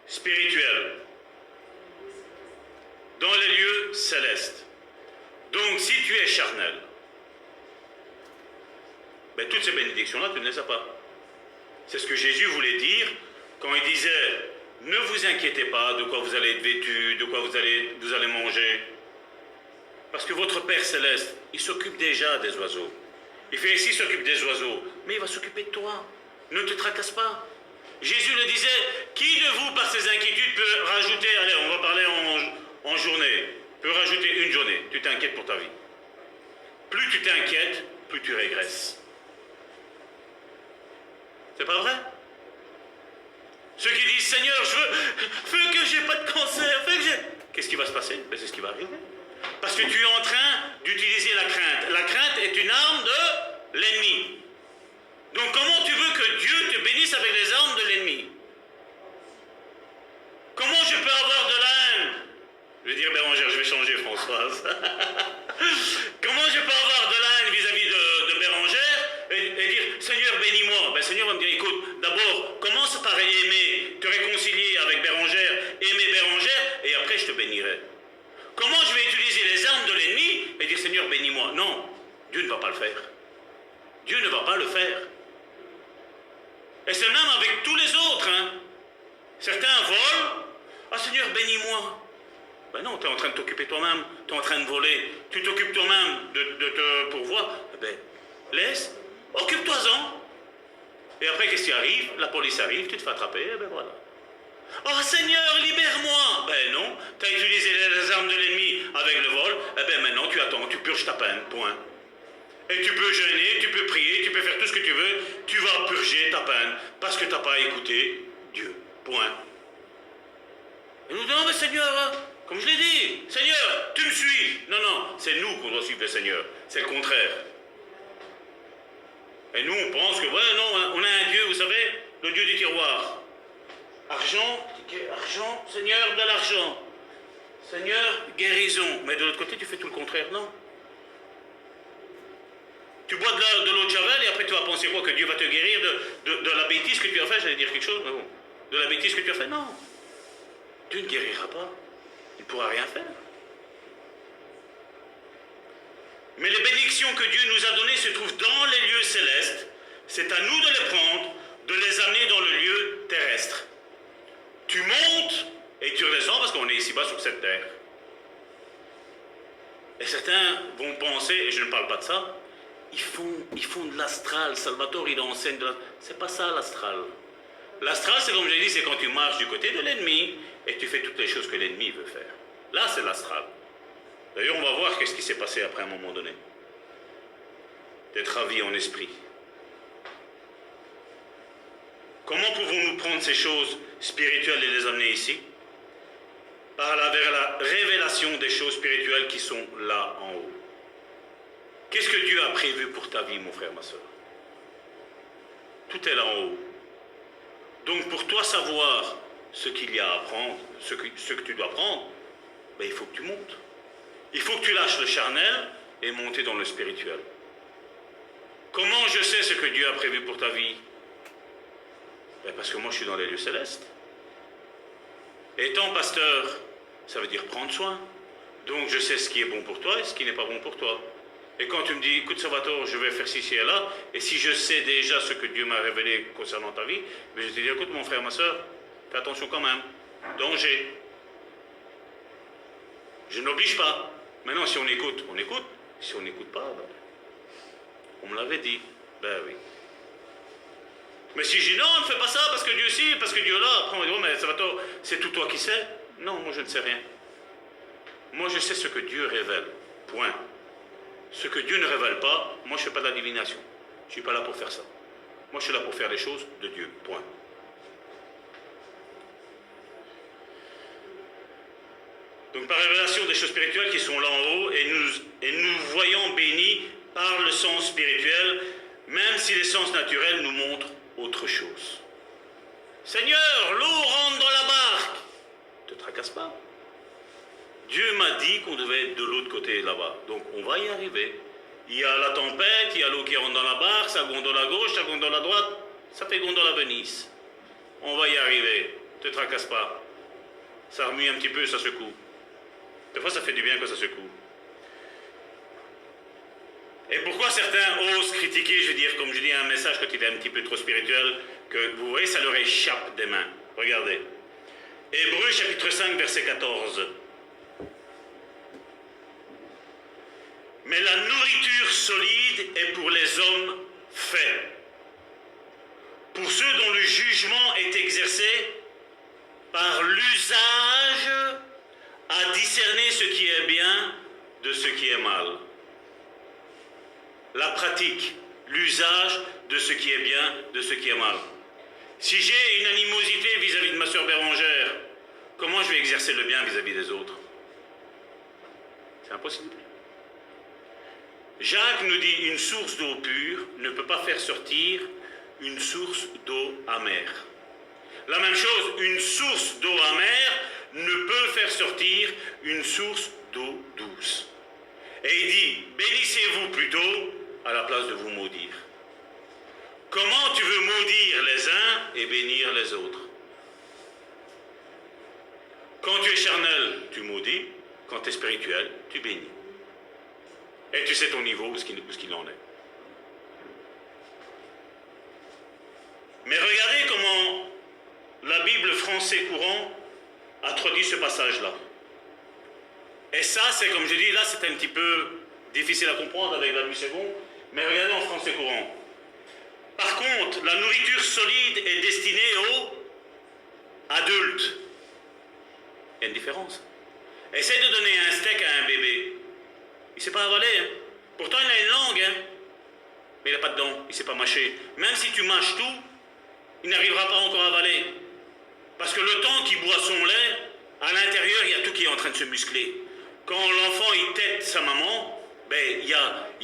spirituelle dans les lieux célestes. Donc, si tu es charnel, ben, toutes ces bénédictions-là, tu ne les as pas. C'est ce que Jésus voulait dire quand il disait « Ne vous inquiétez pas de quoi vous allez être vêtus, de quoi vous allez manger. Parce que votre Père Céleste, il s'occupe déjà des oiseaux. Il fait ici s'occupe des oiseaux, mais il va s'occuper de toi. Ne te tracasse pas. » Jésus le disait « Qui de vous, par ses inquiétudes, peut rajouter, allez, on va parler en journée, peut rajouter une journée. Tu t'inquiètes pour ta vie. Plus tu t'inquiètes, plus tu régresses. » C'est pas vrai? Ceux qui disent, Seigneur, fais que j'ai pas de cancer, fais que j'ai... Qu'est-ce qui va se passer? Ben, c'est ce qui va arriver. Parce que tu es en train d'utiliser la crainte. La crainte est une arme de l'ennemi. Donc comment tu veux que Dieu te bénisse avec les armes de l'ennemi? Comment je peux avoir de la haine? Je vais dire Bérangère, je vais changer Françoise. Comment je peux avoir de la haine vis-à-vis de Bérangère et dire Seigneur bénis-moi? Ben, Seigneur va me dire écoute, d'abord commence par aimer, te réconcilier avec Bérangère, aimer Bérangère et après je te bénirai. Comment je vais utiliser les armes de l'ennemi et dire Seigneur bénis-moi? Non, Dieu ne va pas le faire. Dieu ne va pas le faire. Et c'est même avec tous les autres. Hein. Certains volent. Ah Seigneur bénis-moi. Ben non, tu es en train de t'occuper toi-même, tu es en train de voler, tu t'occupes toi-même de te pourvoir. Ben, laisse, occupe-toi-en. Et après, qu'est-ce qui arrive? La police arrive, tu te fais attraper, et ben voilà. Oh Seigneur, libère-moi. Ben non, tu as utilisé les armes de l'ennemi avec le vol, et ben maintenant tu attends, tu purges ta peine, point. Et tu peux jeûner, tu peux prier, tu peux faire tout ce que tu veux, tu vas purger ta peine, parce que tu n'as pas écouté Dieu, point. Et nous disons, mais Seigneur, comme je l'ai dit, Seigneur, tu me suis. Non, non, c'est nous qu'on doit suivre le Seigneur. C'est le contraire. Et nous, on pense que, ouais, non, on a un Dieu, vous savez, le Dieu du tiroir. Argent, Seigneur, de l'argent. Seigneur, guérison. Mais de l'autre côté, tu fais tout le contraire, non? Tu bois de l'eau de Javel et après tu vas penser quoi? Que Dieu va te guérir de la bêtise que tu as fait? J'allais dire quelque chose, mais bon. De la bêtise que tu as fait? Non. Dieu ne guérira pas. Il ne pourra rien faire. Mais les bénédictions que Dieu nous a données se trouvent dans les lieux célestes. C'est à nous de les prendre, de les amener dans le lieu terrestre. Tu montes et tu redescends parce qu'on est ici-bas sur cette terre. Et certains vont penser, et je ne parle pas de ça, ils font de l'astral. Salvatore, il enseigne de l'astral. C'est pas ça l'astral. L'astral, c'est comme j'ai dit, c'est quand tu marches du côté de l'ennemi et tu fais toutes les choses que l'ennemi veut faire. Là, c'est l'astral. D'ailleurs, on va voir qu'est-ce qui s'est passé après un moment donné. D'être ravi en esprit. Comment pouvons-nous prendre ces choses spirituelles et les amener ici? Par vers la révélation des choses spirituelles qui sont là en haut. Qu'est-ce que Dieu a prévu pour ta vie, mon frère, ma soeur? Tout est là en haut. Donc pour toi savoir ce qu'il y a à apprendre, ce que tu dois prendre, ben, il faut que tu montes. Il faut que tu lâches le charnel et monter dans le spirituel. Comment je sais ce que Dieu a prévu pour ta vie? Ben, parce que moi je suis dans les lieux célestes. Étant pasteur, ça veut dire prendre soin. Donc je sais ce qui est bon pour toi et ce qui n'est pas bon pour toi. Et quand tu me dis, écoute Salvatore, je vais faire ci et là, et si je sais déjà ce que Dieu m'a révélé concernant ta vie, mais je te dis, écoute mon frère, ma soeur, fais attention quand même. Danger. Je n'oblige pas. Maintenant, si on écoute, on écoute. Si on n'écoute pas, ben, on me l'avait dit. Ben oui. Mais si je dis non, ne fais pas ça, parce que Dieu si, parce que Dieu là, après on va dire, oh, mais Salvatore, c'est tout toi qui sais. Non, moi je ne sais rien. Moi je sais ce que Dieu révèle. Point. ce que Dieu ne révèle pas, moi je ne fais pas de la divination. Je ne suis pas là pour faire ça. Moi je suis là pour faire les choses de Dieu. Point. Donc par révélation des choses spirituelles qui sont là en haut, et nous voyons bénis par le sens spirituel, même si les sens naturels nous montrent autre chose. Seigneur, l'eau rentre dans la barque. Ne te tracasse pas. Dieu m'a dit qu'on devait être de l'autre côté là-bas. Donc on va y arriver. Il y a la tempête, il y a l'eau qui rentre dans la barque, ça gondole à gauche, ça gondole à droite, ça fait gondole à Venise. On va y arriver. Ne te tracasse pas. Ça remue un petit peu, ça secoue. Des fois, ça fait du bien quand ça secoue. Et pourquoi certains osent critiquer, je veux dire, comme je dis, un message quand il est un petit peu trop spirituel, que vous voyez, ça leur échappe des mains. Regardez. Hébreux chapitre 5, verset 14. Mais la nourriture solide est pour les hommes faits. Pour ceux dont le jugement est exercé par l'usage à discerner ce qui est bien de ce qui est mal. La pratique, l'usage de ce qui est bien de ce qui est mal. Si j'ai une animosité vis-à-vis de ma sœur Bérangère, comment je vais exercer le bien vis-à-vis des autres? C'est impossible. Jacques nous dit une source d'eau pure ne peut pas faire sortir une source d'eau amère. La même chose, une source d'eau amère ne peut faire sortir une source d'eau douce. Et il dit, bénissez-vous plutôt à la place de vous maudire. Comment tu veux maudire les uns et bénir les autres? Quand tu es charnel, tu maudis. Quand tu es spirituel, tu bénis. Et tu sais ton niveau, où ce qu'il en est. Mais regardez comment la Bible français courant a traduit ce passage-là. Et ça, c'est comme je dis, là, c'est un petit peu difficile à comprendre avec la Louis II, mais regardez en français courant. Par contre, la nourriture solide est destinée aux adultes. Il y a une différence. Essaye de donner un steak à un bébé. Il ne sait pas avaler. Hein. Pourtant, il a une langue. Hein. Mais il n'a pas de dents. Il ne sait pas mâcher. Même si tu mâches tout, il n'arrivera pas encore à avaler. Parce que le temps qu'il boit son lait, à l'intérieur, il y a tout qui est en train de se muscler. Quand l'enfant, il tète sa maman, ben, il y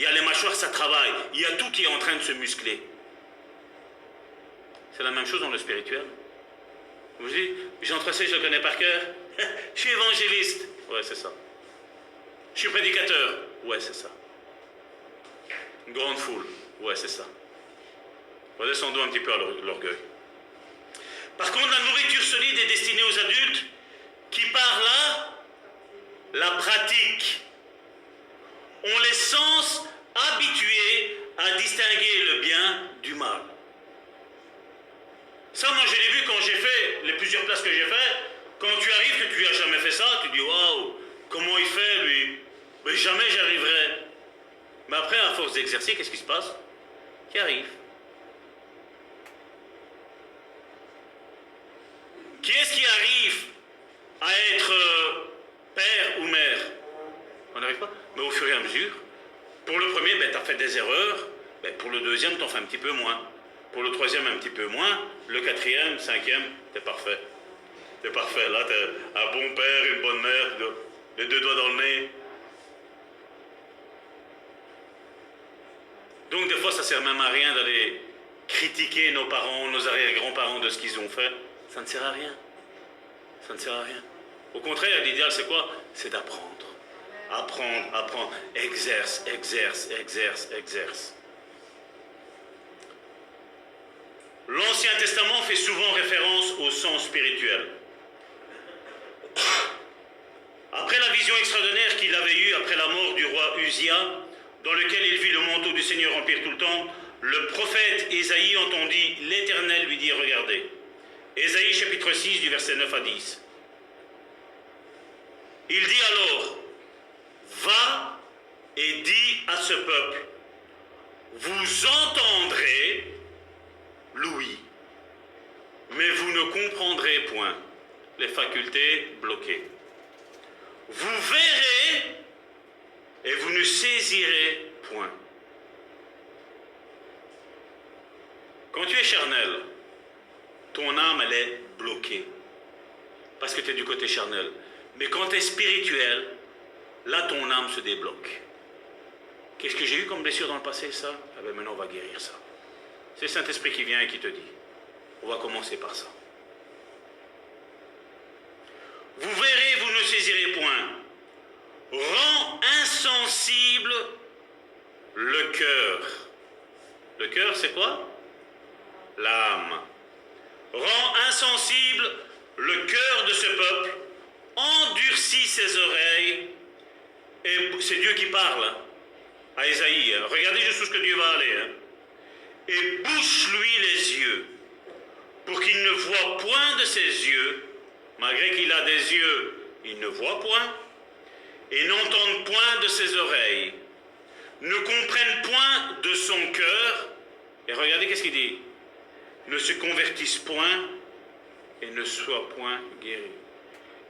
a les mâchoires, ça travaille. Il y a tout qui est en train de se muscler. C'est la même chose dans le spirituel. Vous dites, Jean Tressé, je le connais par cœur. Je suis évangéliste. Ouais, c'est ça. Je suis prédicateur. Ouais, c'est ça. Une grande foule. Ouais, c'est ça. Redescendons un petit peu à l'orgueil. Par contre, la nourriture solide est destinée aux adultes qui, par là, la pratique, ont les sens habitués à distinguer le bien du mal. Ça, moi, je l'ai vu quand j'ai fait les plusieurs places que j'ai fait. Quand tu arrives, que tu n'as jamais fait ça, tu dis, waouh, comment il fait, lui? Mais jamais j'y arriverai. Mais après, à force d'exercer, qu'est-ce qui se passe? Qui arrive? Qui est-ce qui arrive à être père ou mère? On n'arrive pas. Mais au fur et à mesure, pour le premier, ben, tu as fait des erreurs. Ben, pour le deuxième, tu en fais un petit peu moins. Pour le troisième, un petit peu moins. Le quatrième, cinquième, t'es parfait. T'es parfait. Là, t'es un bon père, une bonne mère, les deux doigts dans le nez. Donc, des fois, ça sert même à rien d'aller critiquer nos parents, nos arrière-grands-parents de ce qu'ils ont fait. Ça ne sert à rien. Ça ne sert à rien. Au contraire, l'idéal, c'est quoi? C'est d'apprendre. Apprendre, apprendre. Exerce, exerce, exerce, exerce. L'Ancien Testament fait souvent référence au sens spirituel. Après la vision extraordinaire qu'il avait eue après la mort du roi Uzia, dans lequel il vit le manteau du Seigneur remplir tout le temps, le prophète Ésaïe entendit l'Éternel lui dire, regardez, Ésaïe chapitre 6 du verset 9 à 10. Il dit alors, va et dis à ce peuple, vous entendrez l'ouïe, mais vous ne comprendrez point, les facultés bloquées. Vous verrez, et vous ne saisirez point. Quand tu es charnel, ton âme, elle est bloquée. Parce que tu es du côté charnel. Mais quand tu es spirituel, là, ton âme se débloque. Qu'est-ce que j'ai eu comme blessure dans le passé, ça? Ah ben maintenant, on va guérir ça. C'est le Saint-Esprit qui vient et qui te dit. On va commencer par ça. Vous verrez, vous ne saisirez point. Rend insensible le cœur. Le cœur, c'est quoi? L'âme. Rend insensible le cœur de ce peuple, endurcit ses oreilles, et c'est Dieu qui parle à Ésaïe. Regardez jusqu'où ce que Dieu va aller. Et bouche-lui les yeux, pour qu'il ne voie point de ses yeux, malgré qu'il a des yeux, il ne voit point, et n'entende point de ses oreilles, ne comprenne point de son cœur, et regardez qu'est-ce qu'il dit, ne se convertisse point, et ne soit point guéri.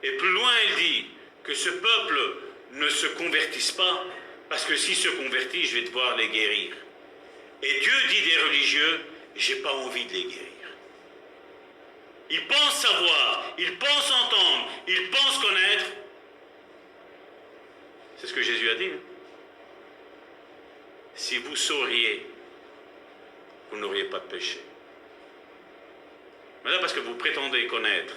Et plus loin, il dit que ce peuple ne se convertisse pas, parce que s'il se convertit, je vais devoir les guérir. Et Dieu dit des religieux, j'ai pas envie de les guérir. Ils pensent savoir, ils pensent entendre, ils pensent connaître. C'est ce que Jésus a dit. Si vous sauriez, vous n'auriez pas de péché. Mais là, parce que vous prétendez connaître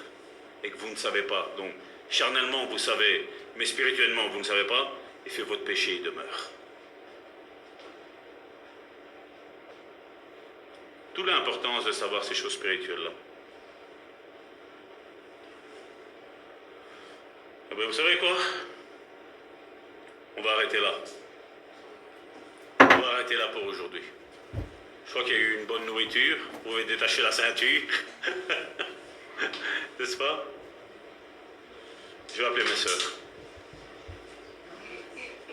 et que vous ne savez pas, donc charnellement vous savez, mais spirituellement vous ne savez pas, et fait votre péché, il demeure. Toute l'importance de savoir ces choses spirituelles-là. Eh bien, vous savez quoi? On va arrêter là. On va arrêter là pour aujourd'hui. Je crois qu'il y a eu une bonne nourriture. Vous pouvez détacher la ceinture. N'est-ce pas? Je vais appeler mes sœurs.